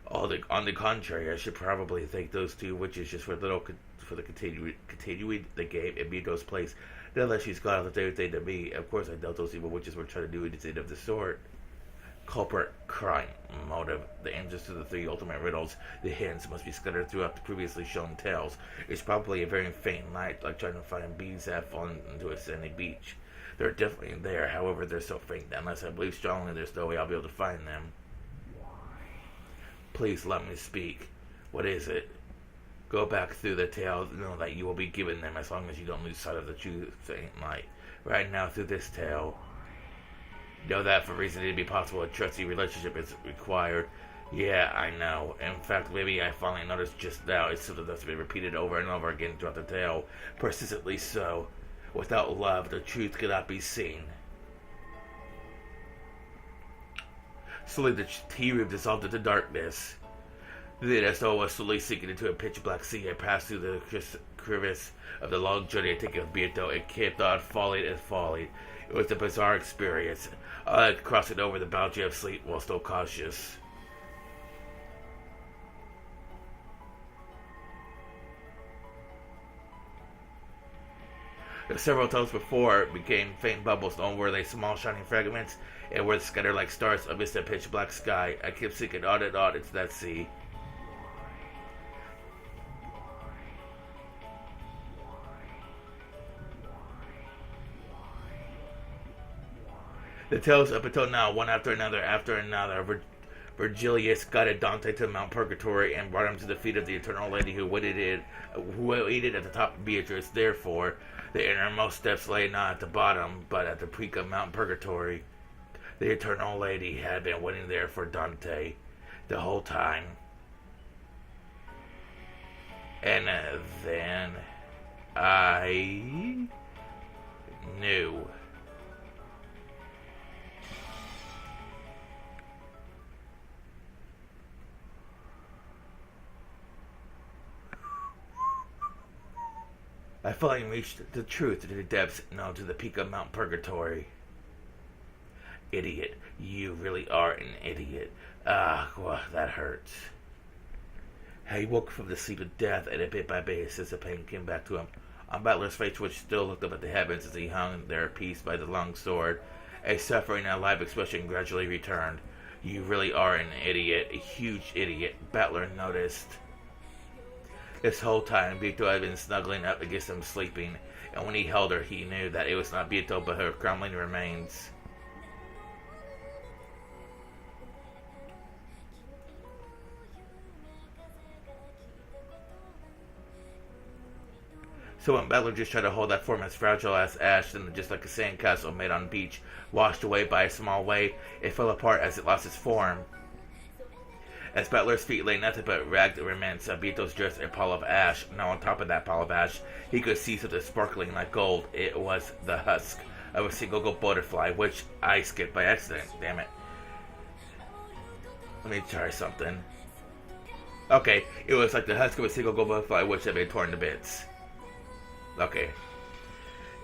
On the contrary, I should probably thank those two witches just for the continuing the game in Mito's place. Now that she's gone, I'll do everything to me. Of course, I doubt those evil witches were trying to do anything of the sort. Culprit, crime, motive, the answers to the three ultimate riddles, the hints must be scattered throughout the previously shown tales. It's probably a very faint light, like trying to find bees that have fallen into a sandy beach. They're definitely there, however, they're so faint that unless I believe strongly, there's no way I'll be able to find them. Please let me speak. What is it? Go back through the tale, know that you will be given them as long as you don't lose sight of the true faint light. Right now, through this tale, know that for reason it to be possible, a trusty relationship is required. Yeah, I know. In fact, maybe I finally noticed just now it's something that's been repeated over and over again throughout the tale. Persistently so. Without love, the truth cannot be seen. Slowly the tea room dissolved into darkness. Then, as though I was slowly sinking into a pitch-black sea, I passed through the crevice of the long journey I taken with Beato and kept on falling and falling. It was a bizarre experience. I like crossing over the boundary of sleep while still cautious. Several times before, it became faint bubbles known were they small shining fragments and were scattered like stars amidst the pitch black sky. I kept sinking on and on into that sea. The tales up until now, one after another, Virgilius guided Dante to Mount Purgatory and brought him to the feet of the Eternal Lady who waited at the top of Beatrice. Therefore, the innermost steps lay not at the bottom, but at the peak of Mount Purgatory. The Eternal Lady had been waiting there for Dante the whole time. And then I knew. I finally reached the truth to the depths, no, to the peak of Mount Purgatory. Idiot. You really are an idiot. Ah, well, that hurts. He woke from the sleep of death, and bit by bit his sense of pain came back to him. On Battler's face, which still looked up at the heavens as he hung there pieced by the long sword, a suffering and alive expression gradually returned. You really are an idiot, a huge idiot, Battler noticed. This whole time, Bito had been snuggling up against him sleeping, and when he held her, he knew that it was not Bito but her crumbling remains. So when Battler just tried to hold that form as fragile as ash, then just like a sandcastle made on beach, washed away by a small wave, it fell apart as it lost its form. As Battler's feet lay nothing but ragged remnants of Bito's dress and pile of ash. Now on top of that pile of ash, he could see something sparkling like gold. It was the husk of a single gold butterfly, which I skipped by accident. Damn it. Let me try something. Okay, it was like the husk of a single gold butterfly, which had been torn to bits. Okay.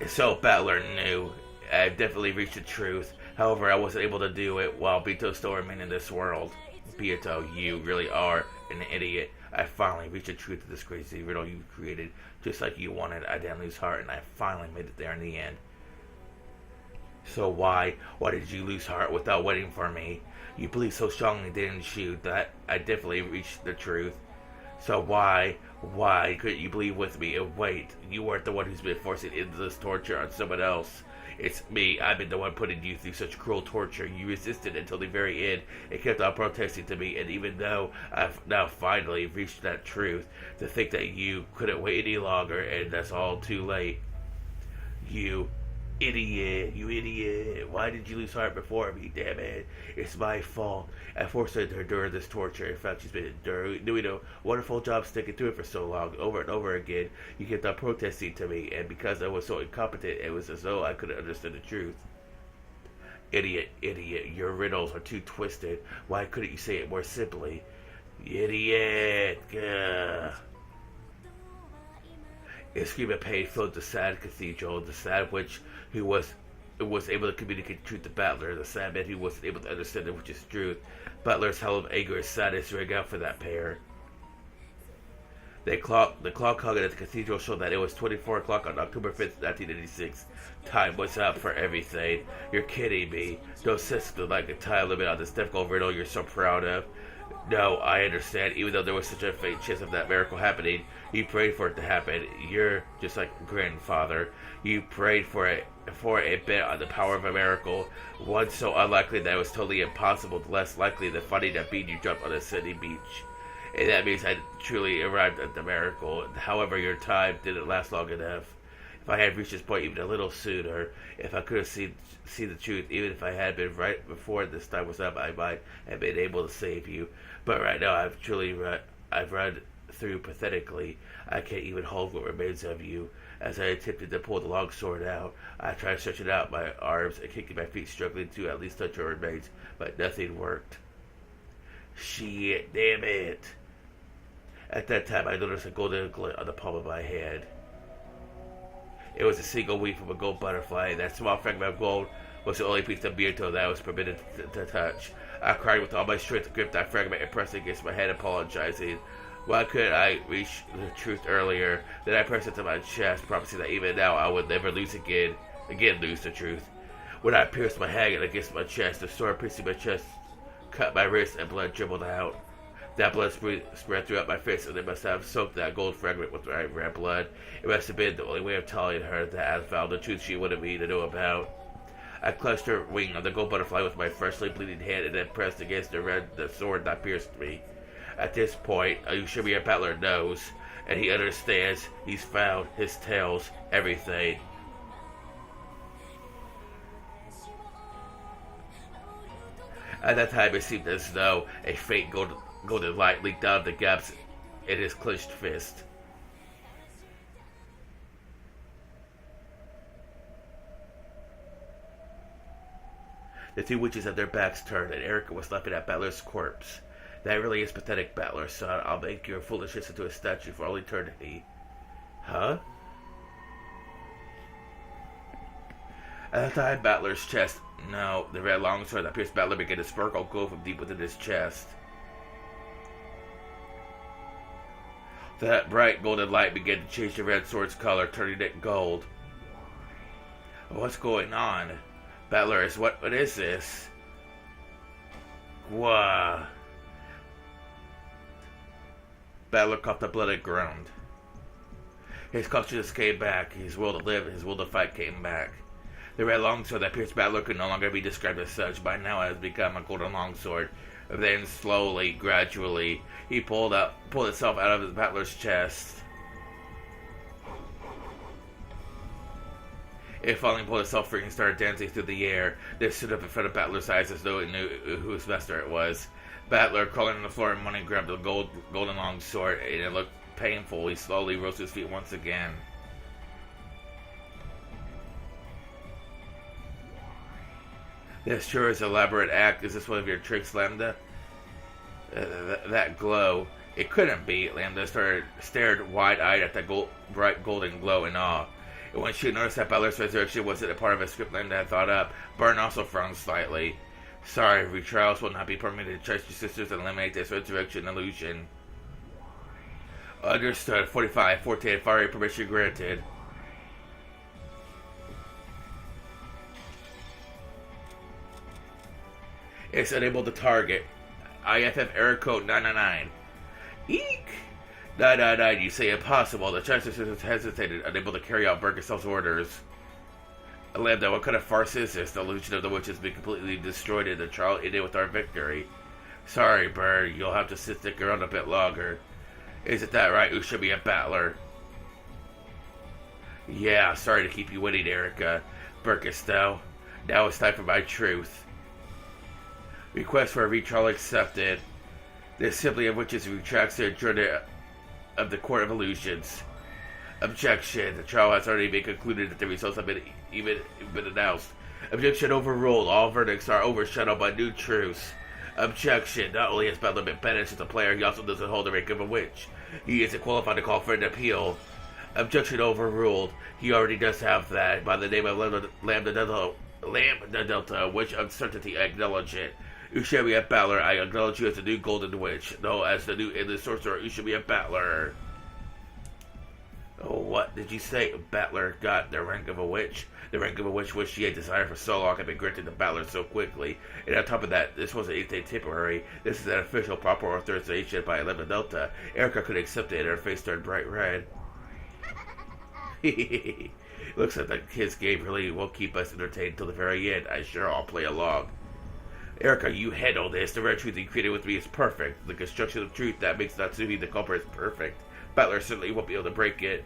So Battler knew. I definitely reached the truth. However, I wasn't able to do it while Bito still remained in this world. Bito, you really are an idiot. I finally reached the truth of this crazy riddle you created. Just like you wanted, I didn't lose heart, and I finally made it there in the end. So why did you lose heart without waiting for me? You believed so strongly, didn't you, that I definitely reached the truth. So why couldn't you believe with me and wait? You weren't the one who's been forcing into this torture on someone else. It's me. I've been the one putting you through such cruel torture. You resisted until the very end and kept on protesting to me. And even though I've now finally reached that truth, to think that you couldn't wait any longer and that's all too late. You idiot. Why did you lose heart before me? Damn it. It's my fault. I forced her to endure this torture. In fact, she's been doing a wonderful job sticking to it for so long, over and over again. You kept on protesting to me, and because I was so incompetent, it was as though I couldn't understand the truth. Idiot. Your riddles are too twisted. Why couldn't you say it more simply? Idiot. Gah. A scream of pain filled the sad cathedral, the sad witch who was able to communicate the truth to Battler, the sad man who wasn't able to understand the witch's truth. Battler's howl of anger and sadness rang out for that pair. The clock hung at the cathedral showed that it was 24 o'clock on October 5th, 1986. Time was up for everything. You're kidding me. Don't set something like a time limit on this difficult riddle you're so proud of. No, I understand. Even though there was such a faint chance of that miracle happening, you prayed for it to happen. You're just like grandfather. You prayed for it bet on the power of a miracle, one so unlikely that it was totally impossible, less likely than finding a bean you dropped on a sandy beach. And that means I truly arrived at the miracle. However, your time didn't last long enough. If I had reached this point even a little sooner, if I could have seen the truth, even if I had been right before this time was up, I might have been able to save you. But right now, I've run through pathetically. I can't even hold what remains of you. As I attempted to pull the long sword out, I tried stretching out my arms and kicking my feet, struggling to at least touch her remains, but nothing worked. Shit, damn it. At that time, I noticed a golden glint on the palm of my hand. It was a single weave from a gold butterfly, and that small fragment of gold was the only piece of Mirto that I was permitted to touch. I cried with all my strength to grip that fragment and press it against my head, apologizing. Why couldn't I reach the truth earlier? Then I pressed it to my chest, promising that even now I would never lose again lose the truth. When I pierced my hand against my chest, the sword piercing my chest cut my wrist and blood dribbled out. That blood spread throughout my face, and it must have soaked that gold fragment with my red blood. It must have been the only way of telling her that I found the truth she wanted me to know about. I clutched her wing of the gold butterfly with my freshly bleeding hand and then pressed against the sword that pierced me. At this point, Umineko Battler knows, and he understands. He's found, his tales, everything. At that time, it seemed as though a faint golden light leaked out of the gaps in his clenched fist. The two witches had their backs turned, and Erica was laughing at Battler's corpse. That really is pathetic, Battler, son. I'll make your foolishness into a statue for all eternity. Huh? At the time, Battler's chest. No, the red longsword that pierced Battler began to sparkle glow from deep within his chest. That bright golden light began to change the red sword's color, turning it gold. What's going on? Battler, what is this? Wah. Battler coughed a bloody groan. His consciousness came back. His will to live, his will to fight came back. The red longsword that pierced Battler could no longer be described as such. By now it has become a golden longsword. Then slowly, gradually, he pulled itself out of his Battler's chest. It finally pulled itself free and started dancing through the air. Then stood up in front of Battler's eyes as though it knew whose master it was. Battler, crawling on the floor and money, grabbed the golden longsword, and it looked painful. He slowly rose to his feet once again. This sure is an elaborate act. Is this one of your tricks, Lambda? That glow. It couldn't be. Lambda stared wide-eyed at that bright golden glow in awe. And when she noticed that Battler's resurrection wasn't a part of a script Lambda had thought up, Byrne also frowned slightly. Sorry, retrials will not be permitted to trust your sisters and eliminate this resurrection illusion. Understood. 45. 14. Fiery permission granted. It's unable to target. IFF error code 999. Eek! 999, you say impossible. The Chancellor Sisters hesitated, unable to carry out Burgessell's orders. Lambda, what kind of farce is this? The illusion of the witch has been completely destroyed and the trial ended with our victory. Sorry, Bird, you'll have to stick around a bit longer. Isn't that right? You should be a battler. Yeah, sorry to keep you waiting, Erica. Burgessell. Now it's time for my truth. Request for a retrial accepted. The Assembly of Witches retracts their adjournment of the Court of Illusions. Objection. The trial has already been concluded that the results have been announced. Objection overruled. All verdicts are overshadowed by new truths. Objection. Not only has Battler been banished as a player, he also doesn't hold the rank of a witch. He isn't qualified to call for an appeal. Objection overruled. He already does have that. By the name of Lambda Delta, which uncertainty I acknowledge it. Ushabia Battler, I acknowledge you as the new Golden Witch. No, as the new Endless Sorcerer, Ushabia Battler. Oh, what did you say? Battler got the rank of a witch? The rank of a witch which she had desired for so long had been granted to Battler so quickly. And on top of that, this wasn't anything temporary. This is an official proper authorization by Lambda Delta. Erica could accept it and her face turned bright red. Looks like the kids' game really will keep us entertained till the very end. I sure I'll play along. Erica, you handle this. The red truth you created with me is perfect. The construction of truth that makes Natsuki the culprit is perfect. Battler certainly won't be able to break it.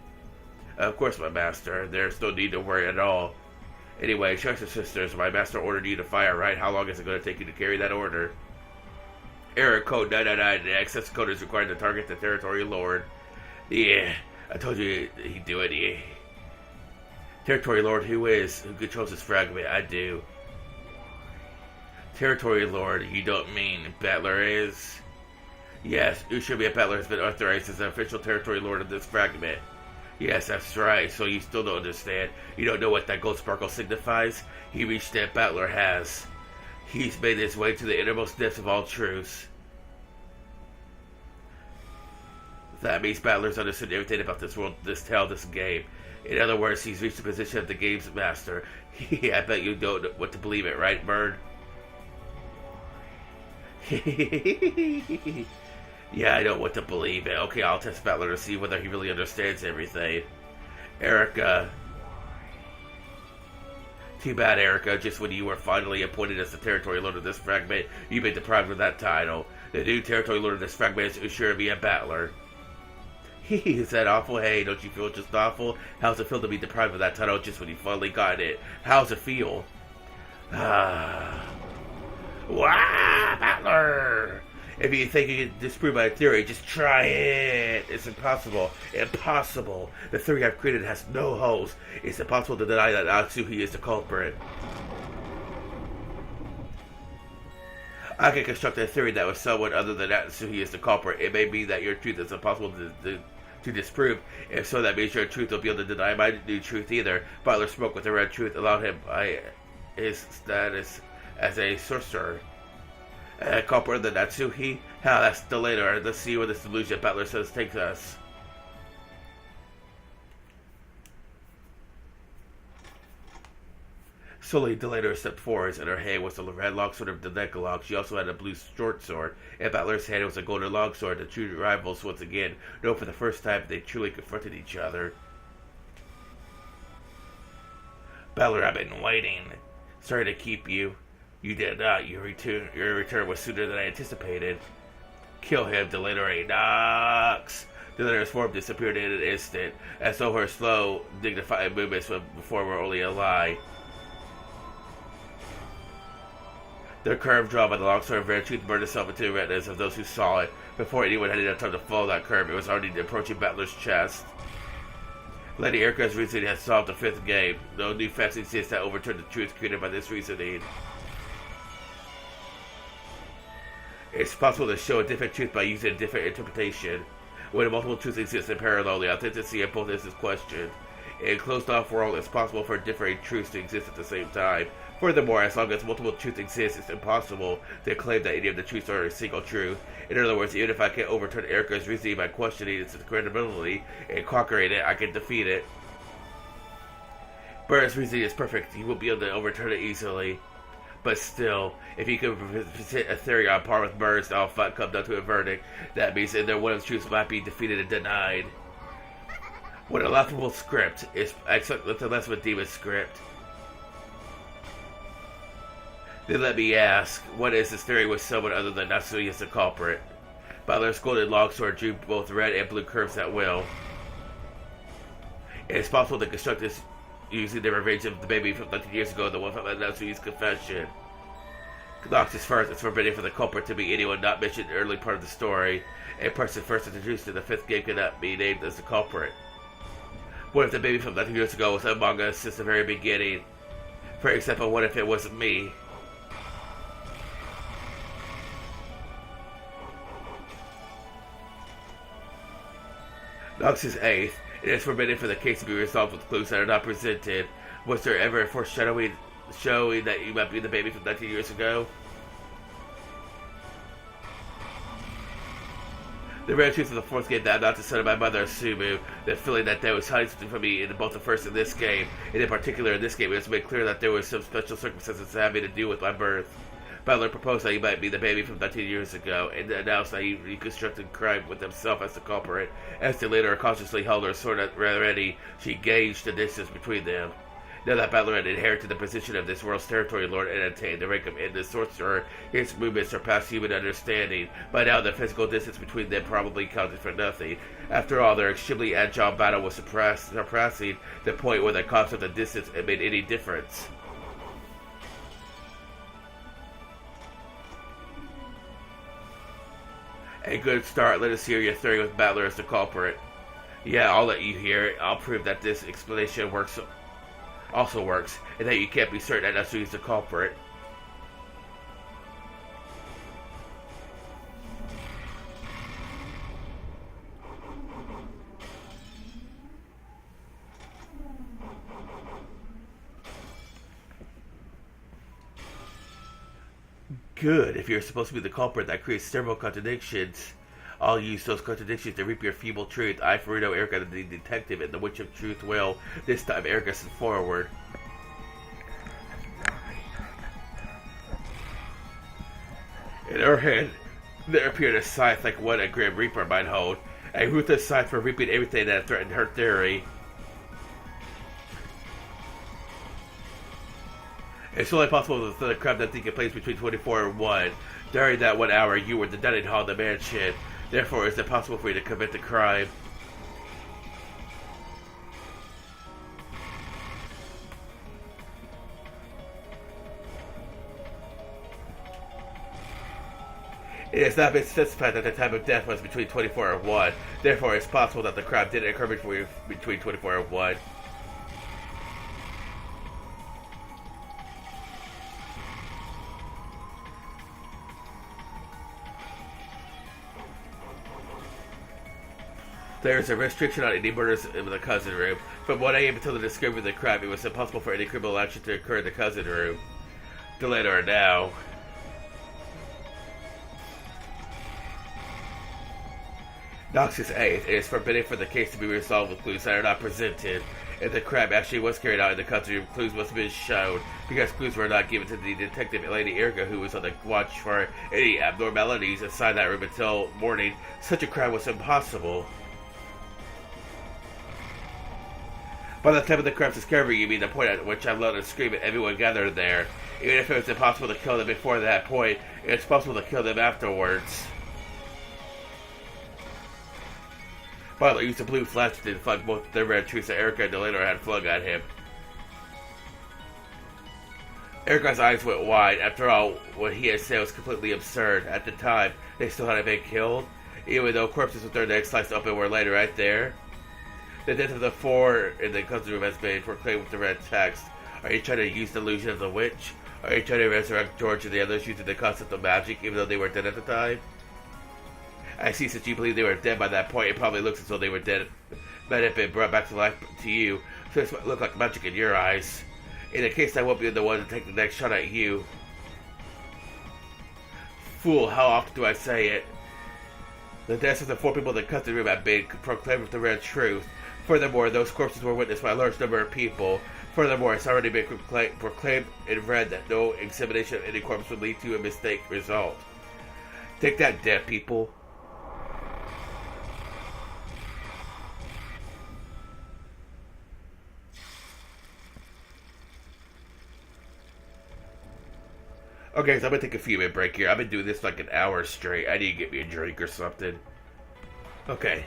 Of course, my master. There's no need to worry at all. Anyway, Chancellor Sisters, my master ordered you to fire, right? How long is it going to take you to carry that order? Error code 999. The access code is required to target the Territory Lord. Yeah, I told you he'd do it. Yeah. Territory Lord, who controls this fragment? I do. Territory Lord, you don't mean Battler is? Yes, Ushabia Battler has been authorized as the official Territory Lord of this fragment. Yes, that's right, so you still don't understand. You don't know what that gold sparkle signifies? He reached that Battler has. He's made his way to the innermost depths of all truths. That means Battler's understood everything about this world, this tale, this game. In other words, he's reached the position of the game's master. I bet you don't know what to believe it, right, Bird? Yeah, I know what to believe it. Okay, I'll test Battler to see whether he really understands everything. Erica. Too bad, Erica. Just when you were finally appointed as the Territory Lord of this fragment, you've been deprived of that title. The new Territory Lord of this fragment is Ushabia Battler. Is that awful? Hey, don't you feel just awful? How's it feel to be deprived of that title just when you finally got it? How's it feel? Wah, Battler! If you think you can disprove my theory, just try it. It's impossible. Impossible. The theory I've created has no holes. It's impossible to deny that Natsuki is the culprit. I can construct a theory that was someone other than Natsuhi is the culprit. It may be that your truth is impossible to disprove. If so, that means your truth will be able to deny my new truth either. Butler spoke with the red truth, allowed him by his status as a sorcerer. Culprit the Natsuhi? Hell, that's the later. Let's see where this delusion Butler says takes us. Slowly, Delator stepped forward. In her hand was a red longsword of the Decalogue. She also had a blue short sword. In Butler's hand was a golden longsword. The true rivals once again know for the first time they truly confronted each other. Butler, I've been waiting. Sorry to keep you. You did not. Your return was sooner than I anticipated. Kill him, Delator Knox. Delator's form disappeared in an instant, as though her slow, dignified movements from before were only a lie. The curve drawn by the longsword of Red Truth burned itself into the retinas of those who saw it. Before anyone had enough time to follow that curve, it was already approaching Butler's chest. Lady Erica's reasoning has solved the fifth game. No new facts exist that overturn the truth created by this reasoning. It's possible to show a different truth by using a different interpretation. When multiple truths exist in parallel, the authenticity of both is questioned. In a closed-off world, it's possible for differing truths to exist at the same time. Furthermore, as long as multiple truths exist, it's impossible to claim that any of the truths are a single truth. In other words, even if I can overturn Erica's reasoning by questioning its credibility and conquering it, I can defeat it. Burr's reasoning is perfect. He will be able to overturn it easily. But still, if he could present a theory on par with Burr's, all fight come down to a verdict. That means that one of the truths might be defeated and denied. What a laughable script. It's nothing less of a demon script. Then let me ask, what is this theory with someone other than Natsuhi as the culprit? Butler's golden longsword drew both red and blue curves at will. It is possible to construct this using the revenge of the baby from 19 years ago, the one from Natsuhi's confession. Nox's first is forbidden for the culprit to be anyone not mentioned in the early part of the story. A person first introduced in the fifth game cannot be named as the culprit. What if the baby from 19 years ago was among us since the very beginning? For example, what if it wasn't me? Nox's eighth. It is forbidden for the case to be resolved with clues that are not presented. Was there ever a foreshadowing showing that you might be the baby from 19 years ago? The rare truth of the fourth game that I'm not the son of my mother, Sumu. The feeling that there was hiding something from me in both the first and this game. And in particular in this game, it was made clear that there was some special circumstances having to do with my birth. Butler proposed that he might be the baby from 19 years ago, and announced that he reconstructed crime with himself as the culprit. As they later cautiously held her sword ready, she gauged the distance between them. Now that Butler had inherited the position of this world's territory lord and attained the rank of endless sorcerer, his movements surpassed human understanding. By now, the physical distance between them probably counted for nothing. After all, their extremely agile battle was surpassing the point where the concept of distance had made any difference. A good start. Let us hear your theory with Butler as the culprit. Yeah, I'll let you hear it. I'll prove that this explanation also works, and that you can't be certain that Natsuhi's the culprit. Good. If you're supposed to be the culprit, that creates several contradictions. I'll use those contradictions to reap your feeble truth. I, Furuno, Erica, the detective, and the Witch of Truth will. This time, Erica stepped forward. In her hand, there appeared a scythe like one a Grim Reaper might hold. A ruthless scythe for reaping everything that threatened her theory. It's only possible that the crime that taking place between 24 and 1. During that 1 hour, you were the dining hall of the mansion. Therefore, it's impossible for you to commit the crime. It has not been specified that the time of death was between 24 and 1. Therefore, it's possible that the crime didn't occur between 24 and 1. There is a restriction on any murders in the cousin room. From 1 a.m. until the discovery of the crime, it was impossible for any criminal action to occur in the cousin room. Delayed or now. Noxus 8. It is forbidden for the case to be resolved with clues that are not presented. If the crime actually was carried out in the cousin room, clues must have been shown. Because clues were not given to the detective Lady Irga, who was on the watch for any abnormalities inside that room until morning, such a crime was impossible. By the time of the crime's discovery, you mean the point at which I loved and screamed at everyone gathered there. Even if it was impossible to kill them before that point, it's possible to kill them afterwards. Butler used a blue flash to deflect both the red truths that Erica and Delano had flung at him. Erica's eyes went wide. After all, what he had said was completely absurd. At the time, they still hadn't been killed, even though corpses with their necks sliced open were laid right there. The death of the 4 in the cousin room has been proclaimed with the red text. Are you trying to use the illusion of the witch? Are you trying to resurrect George and the others using the concept of magic, even though they were dead at the time? I see, since you believe they were dead by that point, it probably looks as though they were dead, might have been brought back to life to you, so this might look like magic in your eyes. In the case, I won't be the one to take the next shot at you. Fool, how often do I say it? The deaths of the 4 people in the cousin room have been proclaimed with the red truth. Furthermore, those corpses were witnessed by a large number of people. Furthermore, it's already been proclaimed in red that no examination of any corpse would lead to a mistake result. Take that, dead people. Okay, so I'm gonna take a few minute break here. I've been doing this for like an hour straight. I need to get me a drink or something. Okay.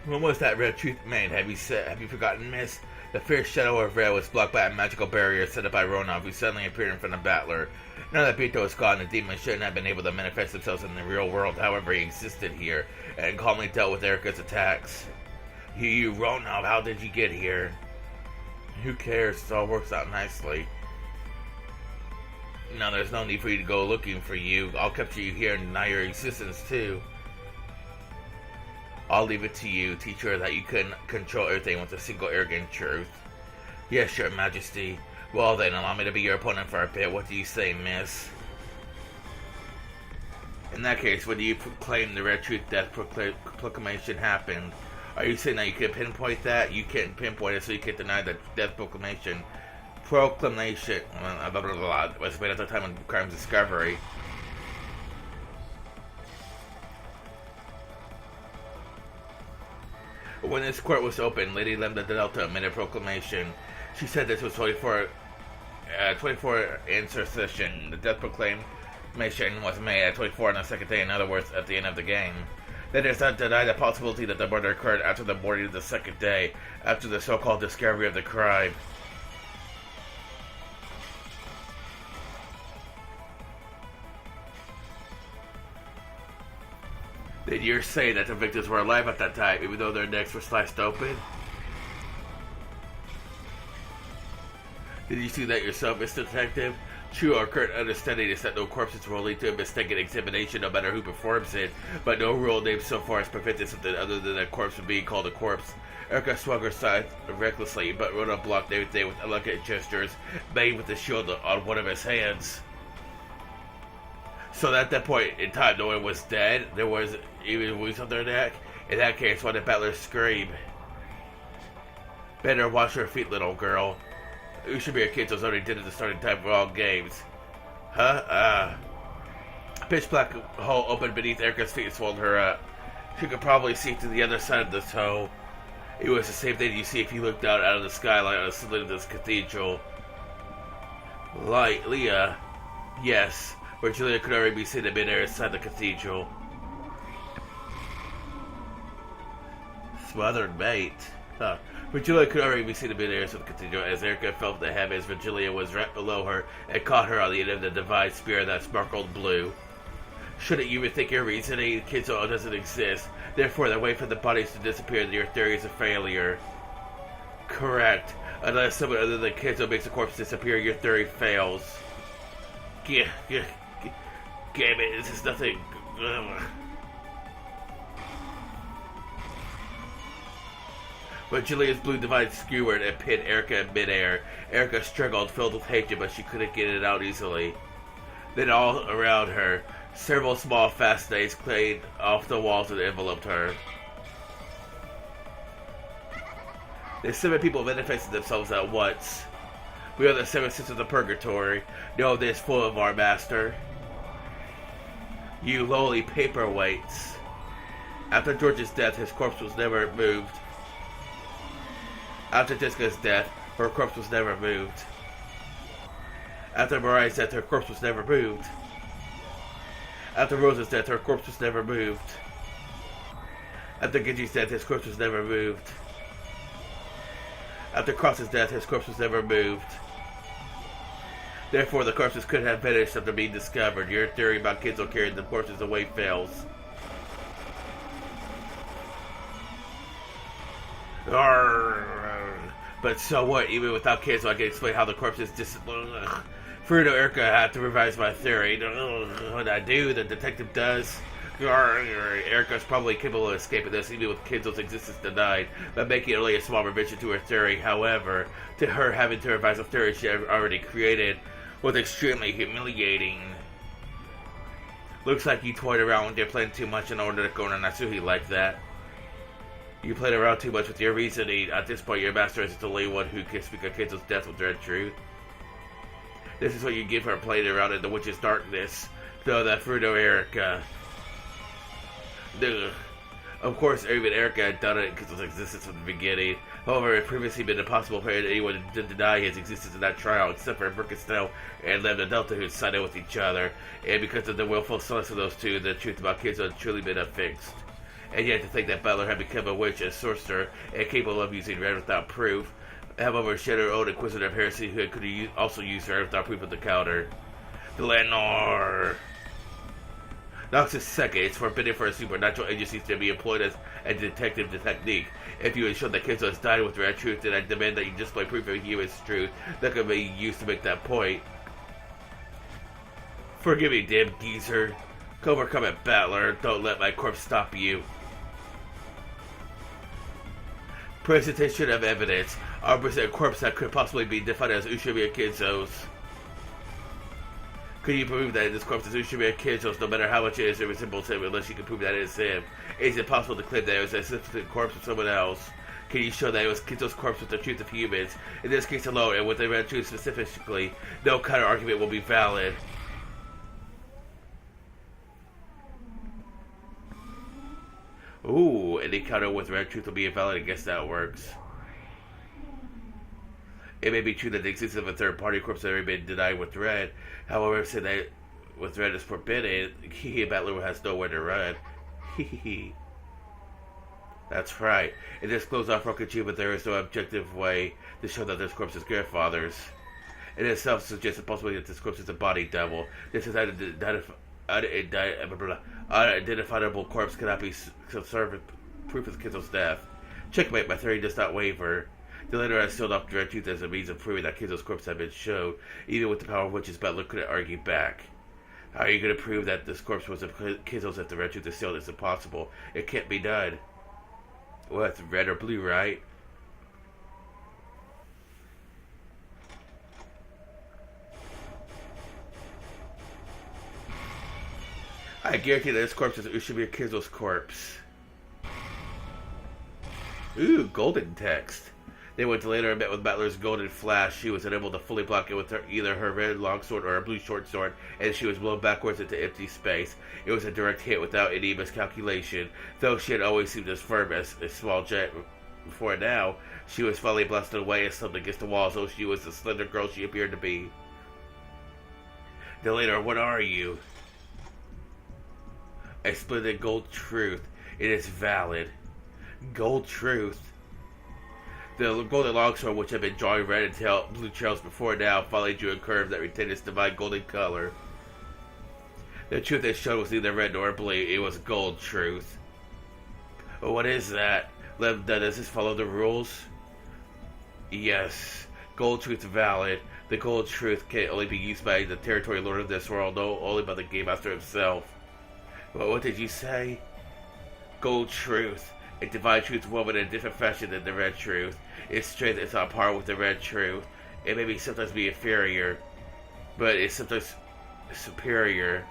When was that red truth made? Have you forgotten, miss? The fierce shadow of red was blocked by a magical barrier set up by Ronov, who suddenly appeared in front of Battler. Now that Bito is gone, the demons shouldn't have been able to manifest themselves in the real world. However, he existed here, and calmly dealt with Erica's attacks. You, Ronov, how did you get here? Who cares? It all works out nicely. No, there's no need for you to go looking for you. I'll capture you here and deny your existence, too. I'll leave it to you. Teach her that you couldn't control everything with a single arrogant truth. Yes, your majesty. Well then, allow me to be your opponent for a bit. What do you say, miss? In that case, when you proclaim the red truth death proclamation happened, are you saying that you can pinpoint that? You can't pinpoint it, so you can deny the death proclamation. Proclamation was made at the time of the crime's discovery. When this court was opened, Lady Lambda Delta made a proclamation. She said this was 24 answer session. The death proclamation was made at 24 on the second day, in other words, at the end of the game. That does not deny the possibility that the murder occurred after the morning of the second day, after the so-called discovery of the crime. Then you're saying that the victims were alive at that time, even though their necks were sliced open? Did you see that yourself, Mr. Detective? True, our current understanding is that no corpses will lead to a mistaken examination, no matter who performs it, but no rule named so far as prevented something other than a corpse from being called a corpse. Erica swung her scythe recklessly, but Rhoda blocked everything with elegant gestures, made with the shield on one of his hands. So at that point in time, no one was dead. There was even wounds on their neck. In that case, why did Battler scream? Better wash your feet, little girl. You should be a kid, so it's already did at the starting time of all games. Huh? Pitch black hole opened beneath Erica's feet and swallowed her up. She could probably see to the other side of this hole. It was the same thing you see if you looked out of the skylight on the ceiling of this cathedral. Leah? Yes. Where Julia could already be seen in midair inside the cathedral. Smothered mate. Virgilia could already be seen in midair inside the cathedral as Erica felt the heavens. Virgilia was right below her and caught her on the end of the divine spear that sparkled blue. Shouldn't you rethink your reasoning? Kidzo doesn't exist. Therefore, the way for the bodies to disappear, your theory is a failure. Correct. Unless someone other than Kidzo makes a corpse disappear, your theory fails. Damn it, this is nothing. But Julia's blue device skewered and pinned Erica in midair. Erica struggled, filled with hatred, but she couldn't get it out easily. Then all around her, several small fascinates clayed off the walls and enveloped her. The 7 people manifested themselves at once. We are the 7 sisters of purgatory. Know this full of our master. You lowly paperweights. After George's death, his corpse was never moved. After Jessica's death, her corpse was never moved. After Mariah's death, her corpse was never moved. After Rosa's death, her corpse was never moved. After Genji's death, his corpse was never moved. After Cross's death, his corpse was never moved. Therefore, the corpses could have vanished after being discovered. Your theory about Kenzo carrying the corpses away fails. But so what? Even without Kenzo, I can explain how the corpses Fruto Erica had to revise my theory. When I do, the detective does. Erica's probably capable of escaping this, even with Kenzo's existence denied, but making only a small revision to her theory. However, to her having to revise a theory she had already created was extremely humiliating. Looks like you toyed around with your plan too much in order to go to Natsuhi like that. You played around too much with your reasoning. At this point, your master is the only one who can speak of Kenzo's death with dread truth. This is what you give her playing around in the witch's darkness. Though that Fruto Erica. Ugh. Of course, even Erica had done it because of his existence from the beginning. However, it had previously been impossible for anyone to deny his existence in that trial, except for Birkenstow and Lambda Delta, who sided with each other. And because of the willful silence of those two, the truth about Kenzo had truly been affixed. And yet to think that Butler had become a witch, a sorcerer, and capable of using red without proof. However, she had her own inquisitive heresy who could also use red without proof of the counter. The Lenore. Noxus second, it's forbidden for a supernatural agency to be employed as a detective technique. If you had shown that Kenzo has died with red truth, then I demand that you display proof of human truth that could be used to make that point. Forgive me, damn geezer. Overcome it, Battler. Don't let my corpse stop you. Presentation of evidence. I'll present a corpse that could possibly be defined as Ushimiya Kenzo's. Could you prove that this corpse is Ushimiya Kenzo's, no matter how much it resembles him, unless you can prove that it is him? Is it possible to claim that it was a specific corpse of someone else? Can you show that it was Kenzo's corpse with the truth of humans? In this case alone, and with the red truth specifically, no counter-argument will be valid. Ooh, any counter with red truth will be invalid. I guess that works. It may be true that the existence of a third-party corpse has already been denied with red. However, saying that with red is forbidden, he Battler has nowhere to run. Hehehe. That's right. In this closed-off rock achievement, there is no objective way to show that this corpse is grandfather's. It itself suggests the possibility that this corpse is a body double. This is unidentifiable corpse cannot be served proof of Kenzo's death. Checkmate, my theory does not waver. The letter has sealed off direct truth as a means of proving that Kenzo's corpse had been shown, even with the power of witches Butler couldn't argue back. How are you going to prove that this corpse was Kenzo's if the red truth is sealed? It's impossible. It can't be done. Well, it's red or blue, right? I guarantee that this corpse is Ushimiya Kenzo's corpse. Ooh, golden text. They went to later and met with Battler's golden flash. She was unable to fully block it with either her red longsword or her blue short sword, and she was blown backwards into empty space. It was a direct hit without any miscalculation, though she had always seemed as firm as a small giant before now. She was finally blasted away and slumped against the wall as though she was the slender girl she appeared to be. Delator, what are you? A splendid gold truth. It is valid. Gold truth. The golden longsword, which had been drawing red and blue trails before now, finally drew a curve that retained its divine golden color. The truth it showed was neither red nor blue. It was gold truth. What is that? Does this follow the rules? Yes. Gold truth valid. The gold truth can only be used by the territory lord of this world, no, only by the game master himself. Well, what did you say? Gold truth. A divine truth woven in a different fashion than the red truth. Its strength is on par with the red truth. It may sometimes be inferior, but it's sometimes superior.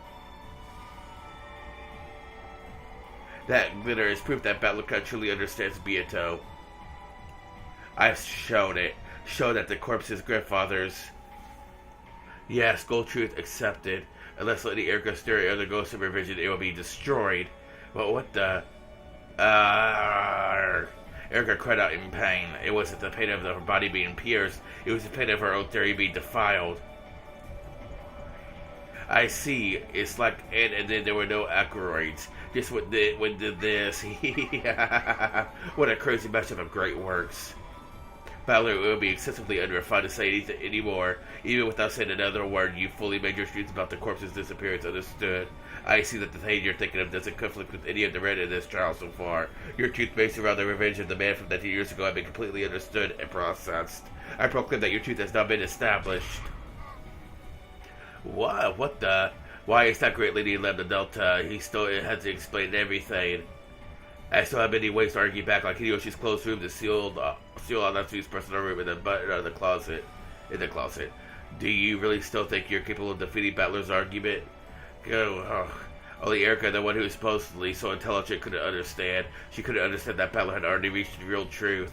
That glitter is proof that Battlecry truly understands Beato. I've shown it. Shown that the corpse's grandfathers. Yes, Gold Truth accepted. Unless Lady Erica Sterry undergoes some revision, it will be destroyed. But what the... Erica cried out in pain. It wasn't the pain of her body being pierced. It was the pain of her own theory being defiled. I see. It's like... And then there were no acroids. Just what did this. What a crazy mashup of great works. Battler, it would be excessively unrefined to say anything anymore. Even without saying another word, you fully made your truths about the corpse's disappearance understood. I see that the thing you're thinking of doesn't conflict with any of the red in this trial so far. Your truth based around the revenge of the man from 19 years ago have been completely understood and processed. I proclaim that your truth has now been established. What? What the? Why is that great lady in Lambda Delta? He still has to explain everything. I still have many ways to argue back, like Hideyoshi's closed room, the sealed on Natsu's personal room, and the button on the closet. In the closet. Do you really still think you're capable of defeating Battler's argument? Go. Only Erica, the one who is supposedly so intelligent, couldn't understand. She couldn't understand that Battler had already reached the real truth.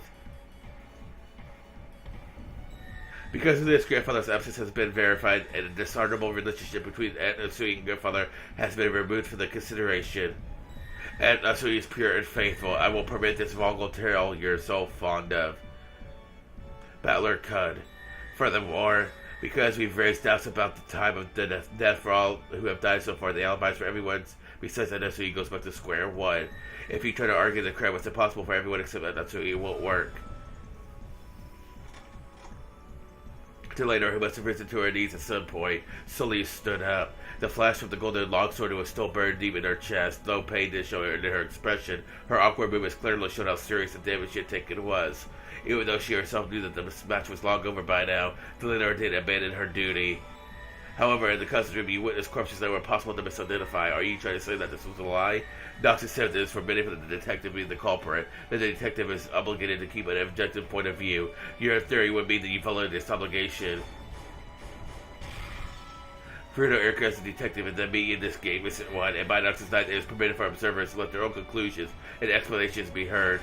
Because of this, grandfather's absence has been verified, and a dishonorable relationship between Aunt Natsu and grandfather has been removed from the consideration. And Natsu is pure and faithful. I will permit this Mongol tale you're so fond of. Battler Cud. Furthermore, because we've raised doubts about the time of the death for all who have died so far, the alibis for everyone besides Natsu goes back to square one. If you try to argue the crime, it's impossible for everyone except Natsu. It won't work. Later, who must have risen to her knees at some point, slowly stood up. The flash from the golden longsword was still burned deep in her chest. Though pain did show in her expression, her awkward movements clearly showed how serious the damage she had taken was. Even though she herself knew that the match was long over by now, Delina did abandon her duty. However, in the custody room, you witnessed corpses that were impossible to misidentify. Are you trying to say that this was a lie? Noxus said this for many of the detective being the culprit. The detective is obligated to keep an objective point of view. Your theory would be that you followed this obligation. Fruto Erica as a detective and the me in this game isn't one, and by Noxus night it is permitted for observers to let their own conclusions and explanations be heard.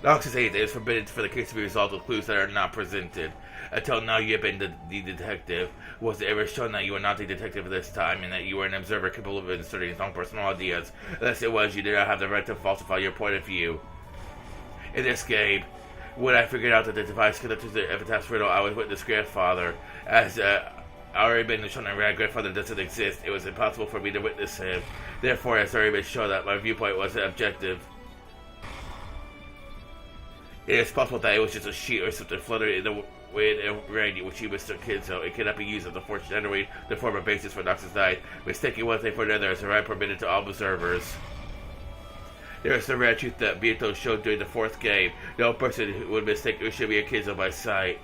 Noxus 8 is forbidden for the case to be resolved with clues that are not presented. Until now, you have been the detective. Was it ever shown that you were not the detective this time, and that you were an observer capable of inserting his own personal ideas? Unless it was, you did not have the right to falsify your point of view. In this game, when I figured out that the device connected to the epitaph riddle, I was witness grandfather. As already been shown that my grandfather doesn't exist, it was impossible for me to witness him. Therefore, it's already been shown that my viewpoint wasn't objective. It is possible that it was just a sheet or something fluttering in the wind and rain, which you mistook Kinzo. It cannot be used as a force to generate the form of basis for Noxus diet. Mistaking one thing for another is a right permitted to all observers. There is the rare truth that Beato showed during the fourth game. No person who would mistake Ushibi and Kinzo by sight.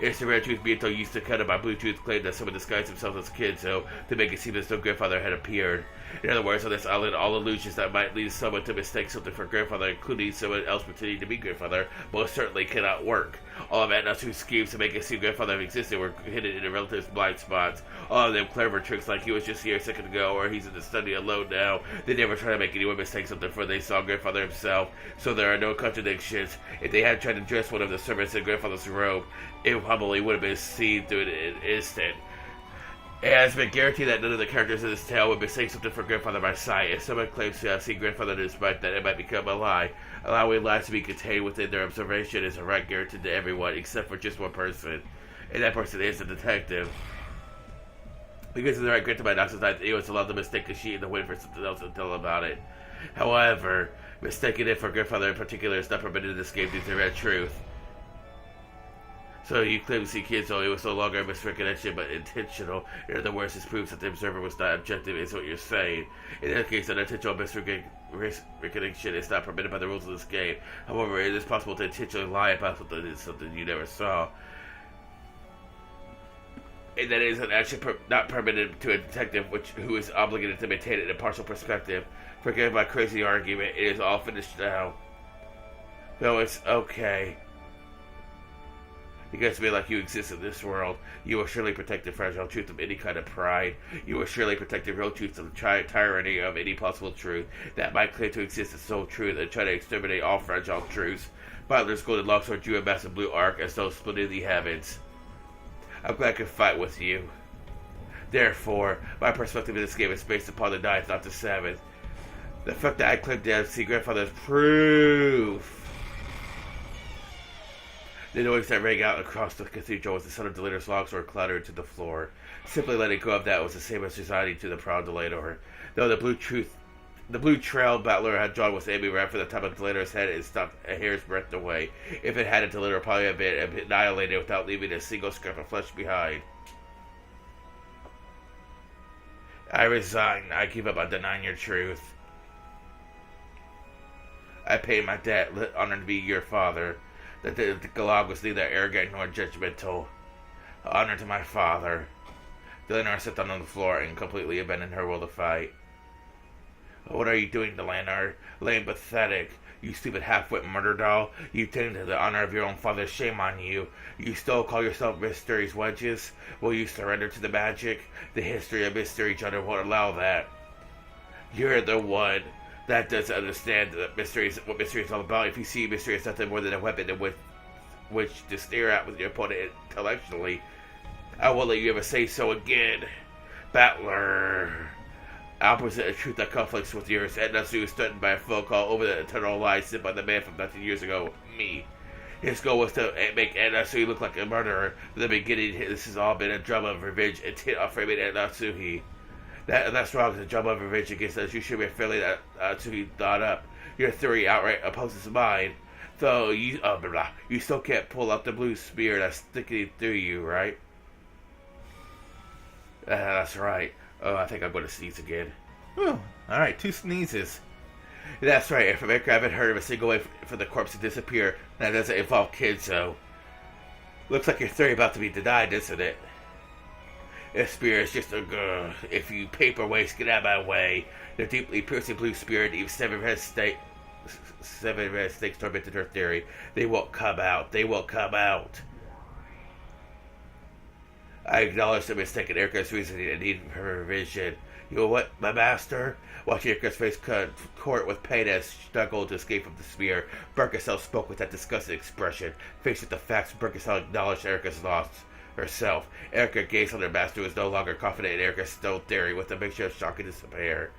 It's the rare truth Beato used to cut by Bluetooth claimed that someone disguised himself as Kinzo to make it seem as though grandfather had appeared. In other words, on this island, all illusions that might lead someone to mistake something for grandfather, including someone else pretending to be grandfather, most certainly cannot work. All of Natsu's schemes to make it seem grandfather existed were hidden in the relative's blind spots. All of them clever tricks like he was just here a second ago or he's in the study alone now. They never try to make anyone mistake something before they saw grandfather himself, so there are no contradictions. If they had tried to dress one of the servants in grandfather's robe, it probably would have been seen through an instant. It has been guaranteed that none of the characters in this tale would mistake something for grandfather by sight. If someone claims to have seen grandfather despite that, it might become a lie. Allowing lies to be contained within their observation is a right guaranteed to everyone, except for just one person. And that person is the detective. Because of the right granted by Noxus Knight, it was allowed to mistake a sheet in the wind for something else and tell about it. However, mistaking it for grandfather in particular is not permitted in this game due to the red truth. So you clearly see Kinzo, it was no longer a misrecognition but intentional. In other words, this proves that the observer was not objective, is what you're saying. In that case, an intentional misrecognition is not permitted by the rules of this game. However, it is possible to intentionally lie about something you never saw. and that it is actually not permitted to a detective who is obligated to maintain an impartial perspective. Forget my crazy argument. It is all finished now. Though it's okay. Because me like you exist in this world, you will surely protect the fragile truth of any kind of pride. You will surely protect the real truth of the tyranny of any possible truth. That might claim to exist is so true that try to exterminate all fragile truths. Butler's golden longsword drew a massive blue arc as though splitting the heavens. I'm glad I could fight with you. Therefore, my perspective in this game is based upon the 9th, not the 7th. The fact that I claimed to see grandfather's proof. The noise that rang out across the cathedral was the sound of Delator's longsword clattering to the floor. Simply letting go of that was the same as resigning to the proud Delator. Though the blue trail Battler had drawn was aiming right for the top of Delator's head and stopped a hair's breadth away. If it hadn't, Delator probably have been annihilated without leaving a single scrap of flesh behind. I resign. I give up on denying your truth. I paid my debt, honored to be your father. That the Galag was neither arrogant nor judgmental. Honor to my father. Delator sat down on the floor and completely abandoned her will to fight. What are you doing, Delator? Lame, pathetic. You stupid half-wit murder doll. You tainted the honor of your own father. Shame on you. You still call yourself Mystery's Wedges? Will you surrender to the magic? The history of Mystery Junner won't allow that. You're the one that doesn't understand that what mystery is all about. If you see mystery as nothing more than a weapon with which to stare at with your opponent intellectually, I won't let you ever say so again. Battler. I'll present a truth that conflicts with yours. Natsu is threatened by a phone call over the eternal lies sent by the man from 19 years ago, me. His goal was to make Natsu look like a murderer. From the beginning, this has all been a drama of revenge intent on framing Natsuhi. That's wrong. It's a drama of revenge against us. You should be fairly Natsuhi thought up. Your theory outright opposes mine. Though you still can't pull out the blue spear that's sticking through you, right? That's right. Oh, I think I'm going to sneeze again. Oh, alright, 2 sneezes. That's right, and from Edgar, I haven't heard of a single way for the corpse to disappear. That doesn't involve kids, though. Looks like your theory about to be denied, isn't it? This spear is just a girl. If you paper waste, get out of my way. The deeply piercing blue spear and even 7 red snakes tormented her theory. They won't come out. They won't come out. I acknowledge the mistake in Erica's reasoning and need her revision. You know what, my master? Watching Erica's face contort with pain as she struggled to escape from the spear, Burkesell spoke with that disgusted expression. Faced with the facts, Burkesell acknowledged Erica's loss herself. Erica gazed on her master, who was no longer confident in Erica's stone theory, with a mixture of shock and despair.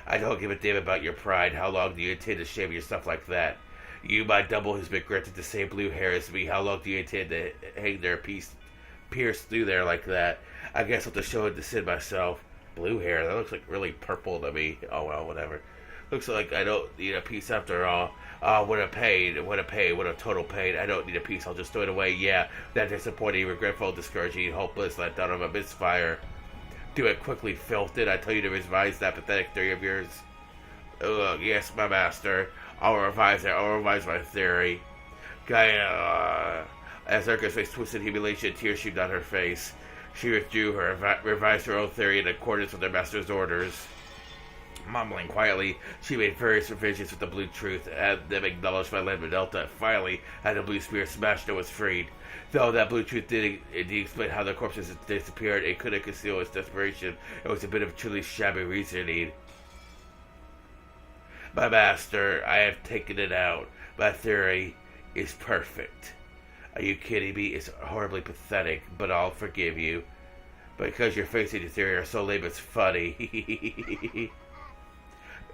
I don't give a damn about your pride. How long do you intend to shame yourself like that? You, my double, who's been granted the same blue hair as me, how long do you intend to hang their pierce through there like that? I guess I'll have to show it to Sid myself. Blue hair, that looks like really purple to me. Oh well, whatever. Looks like I don't need a piece after all. What a pain, what a total pain. I don't need a piece, I'll just throw it away. Yeah, that disappointing, regretful, discouraging, hopeless, that thought of a misfire. Do it quickly, filth. Did I tell you to revise that pathetic theory of yours? Ugh, yes, my master. I'll revise it, I'll revise my theory. Gaia. As Erica's face twisted humiliation, tears streamed down her face. She withdrew her, revised her own theory in accordance with her master's orders. Mumbling quietly, she made various revisions with the blue truth, and them acknowledged by Landman Delta. Finally, had the blue spear smashed and was freed. Though that blue truth did indeed explain how the corpses disappeared, it couldn't conceal its desperation. It was a bit of truly shabby reasoning. My master, I have taken it out. My theory is perfect. Are you kidding me? It's horribly pathetic, but I'll forgive you. Because your face and your theory are so lame, it's funny.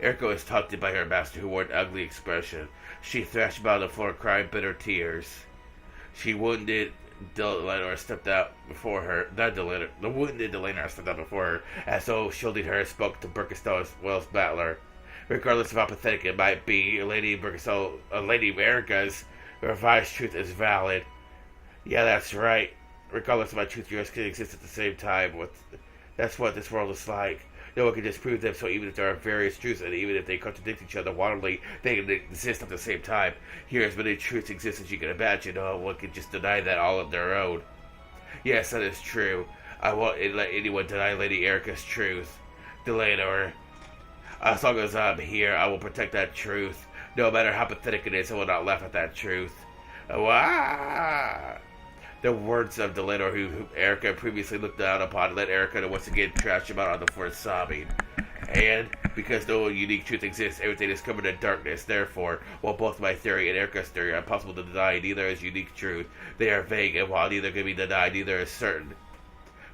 Erica was taunted by her master, who wore an ugly expression. She thrashed about on the floor, crying bitter tears. She wounded Delator stepped out before her. Not Delator. The wounded Delator stepped out before her, as though shielding her, spoke to Burkesell as well as Battler. Regardless of how pathetic it might be, Lady Erica's revised truth is valid. Yeah, that's right. Regardless of my truth, yours can exist at the same time. That's what this world is like. No one can disprove them, so even if there are various truths, and even if they contradict each other wildly, they can exist at the same time. Here, as many truths exist as you can imagine. No one can just deny that all of their own. Yes, that is true. I won't let anyone deny Lady Erica's truth. Delanor, as long as I'm here, I will protect that truth. No matter how pathetic it is, I will not laugh at that truth. Wah! The words of Delanor, who Erica previously looked down upon, let Erica once again trash him out on the floor sobbing. And because no unique truth exists, everything is covered in darkness. Therefore, while both my theory and Erica's theory are impossible to deny, neither is unique truth. They are vague, and while neither can be denied, neither is certain.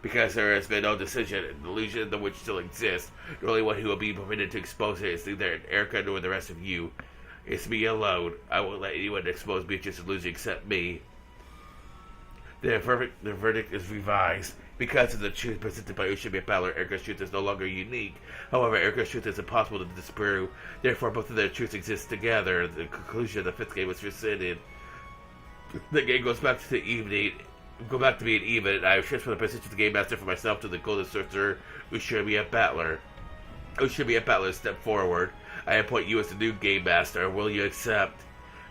Because there has been no decision, an illusion in which still exists. The only one who will be permitted to expose it is neither Erica nor the rest of you. It's me alone. I won't let anyone expose Beatrice's illusion except me. The verdict is revised. Because of the truth presented by Ushimi Balor, Erica's truth is no longer unique. However, Erica's truth is impossible to disprove. Therefore, both of their truths exist together. The conclusion of the fifth game was rescinded. The game goes back to the evening. Go back to being even, and I have transferred the position of the Game Master for myself to the Golden Sorcerer, Ushimi Balor. Ushimi Balor, step forward. I appoint you as the new Game Master. Will you accept?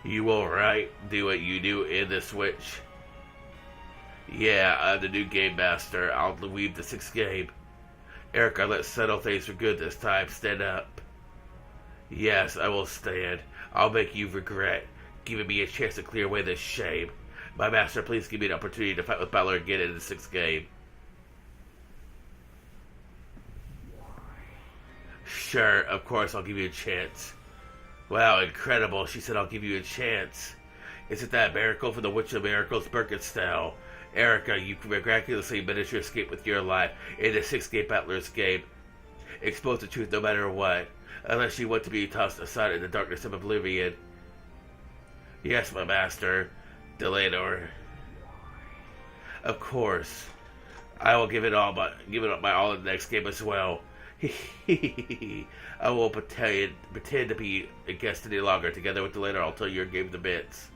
You will, right? Do what you do in the Switch. Yeah, I'm the new Game Master. I'll leave the sixth game. Erica, let's settle things for good this time. Stand up. Yes, I will stand. I'll make you regret giving me a chance to clear away this shame. My master, please give me an opportunity to fight with Balor again in the sixth game. Sure, of course, I'll give you a chance. Wow, incredible. She said I'll give you a chance. Isn't that a miracle for the Witch of Miracles, Birkenstell? Erica, you miraculously managed to escape with your life in the sixth game Battler's game. Expose the truth no matter what, unless you want to be tossed aside in the darkness of oblivion. Yes, my master, Delanor. Of course. I will give it up my all in the next game as well. I will pretend to be a guest any longer. Together with Delanor, I'll tell your game to bits.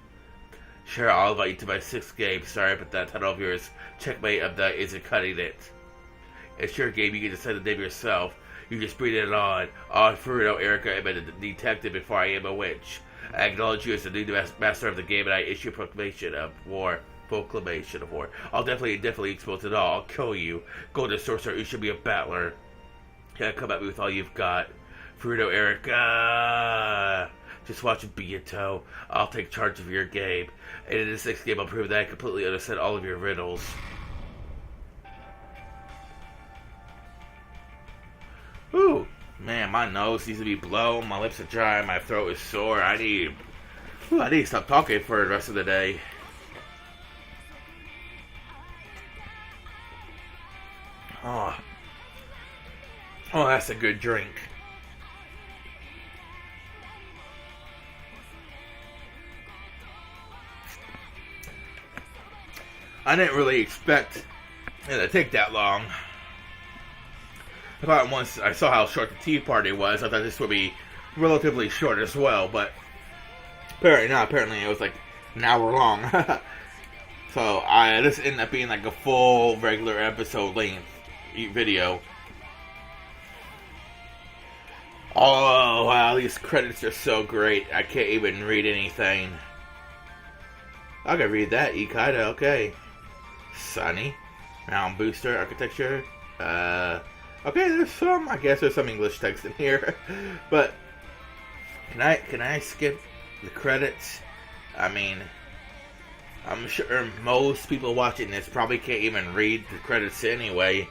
Sure, I'll invite you to my sixth game. Sorry, but that title of yours, Checkmate of the, isn't cutting it. It's your game, you can decide the name yourself. You just breathe it on. On Furuno, Erica, I am a detective before I am a witch. I acknowledge you as the new master of the game, and I issue a proclamation of war. I'll definitely expose it all. I'll kill you. Golden Sorcerer, you should be a battler. Yeah, come at me with all you've got. Furuno, Erica. Just watch Bieto. I'll take charge of your game. And in the sixth game, I'll prove that I completely understand all of your riddles. Ooh, man, my nose needs to be blown. My lips are dry. My throat is sore. I need to stop talking for the rest of the day. Oh, that's a good drink. I didn't really expect it to take that long. I thought once I saw how short the tea party was, I thought this would be relatively short as well, but apparently not. Apparently it was like an hour long. So this ended up being like a full regular episode length video. Oh wow, these credits are so great. I can't even read anything. I can read that, Ikeda, okay. Sunny. Mountain Booster, Architecture. Okay, I guess there's some English text in here. But, can I skip the credits? I mean, I'm sure most people watching this probably can't even read the credits anyway.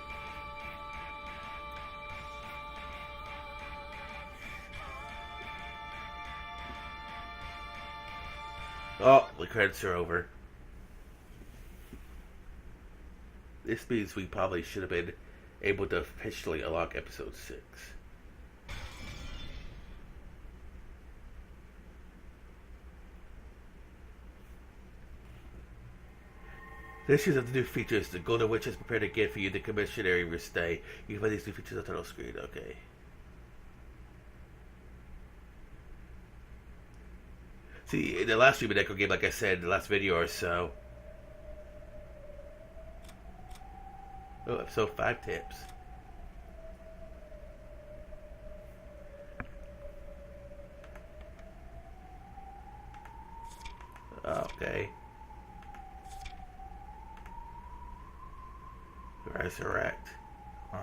Oh, the credits are over. This means we probably should have been able to officially unlock episode 6. The issues of the new features. The Golden Witch has prepared again for you the commissionary your stay. You can find these new features on the title screen. Okay. See, in the last Umineko game, like I said, the last video or so. Oh, episode 5 tips. Okay. Resurrect. Huh.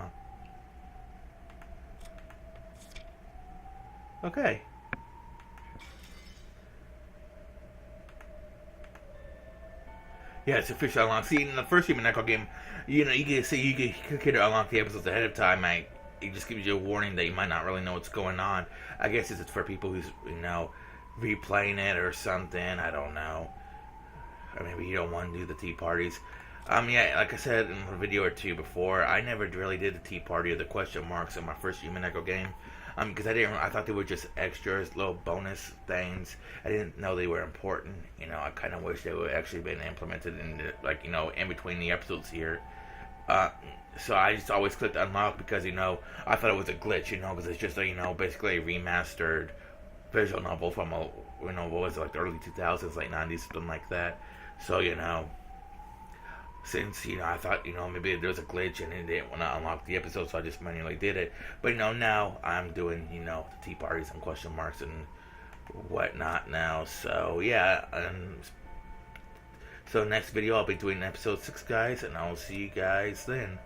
Okay. Yeah, it's officially unlocked. See, in the first Umineko game, you know, you can see you could unlock the episodes ahead of time. It just gives you a warning that you might not really know what's going on. I guess it's for people who's, replaying it or something. I don't know. Or maybe you don't want to do the tea parties. Yeah, like I said in a video or two before, I never really did the tea party or the question marks in my first Umineko game. Because I thought they were just extras, little bonus things. I didn't know they were important. I kind of wish they would actually been implemented in in between the episodes here. So I just always clicked unlock because, I thought it was a glitch, because it's just basically a remastered visual novel from what was it, like the early 2000s, late 90s, something like that. So, since I thought maybe there was a glitch and it didn't want to unlock the episode, so I just manually did it. But now I'm doing the tea parties and question marks and whatnot now. So yeah, so next video I'll be doing episode 6, guys, and I'll see you guys then.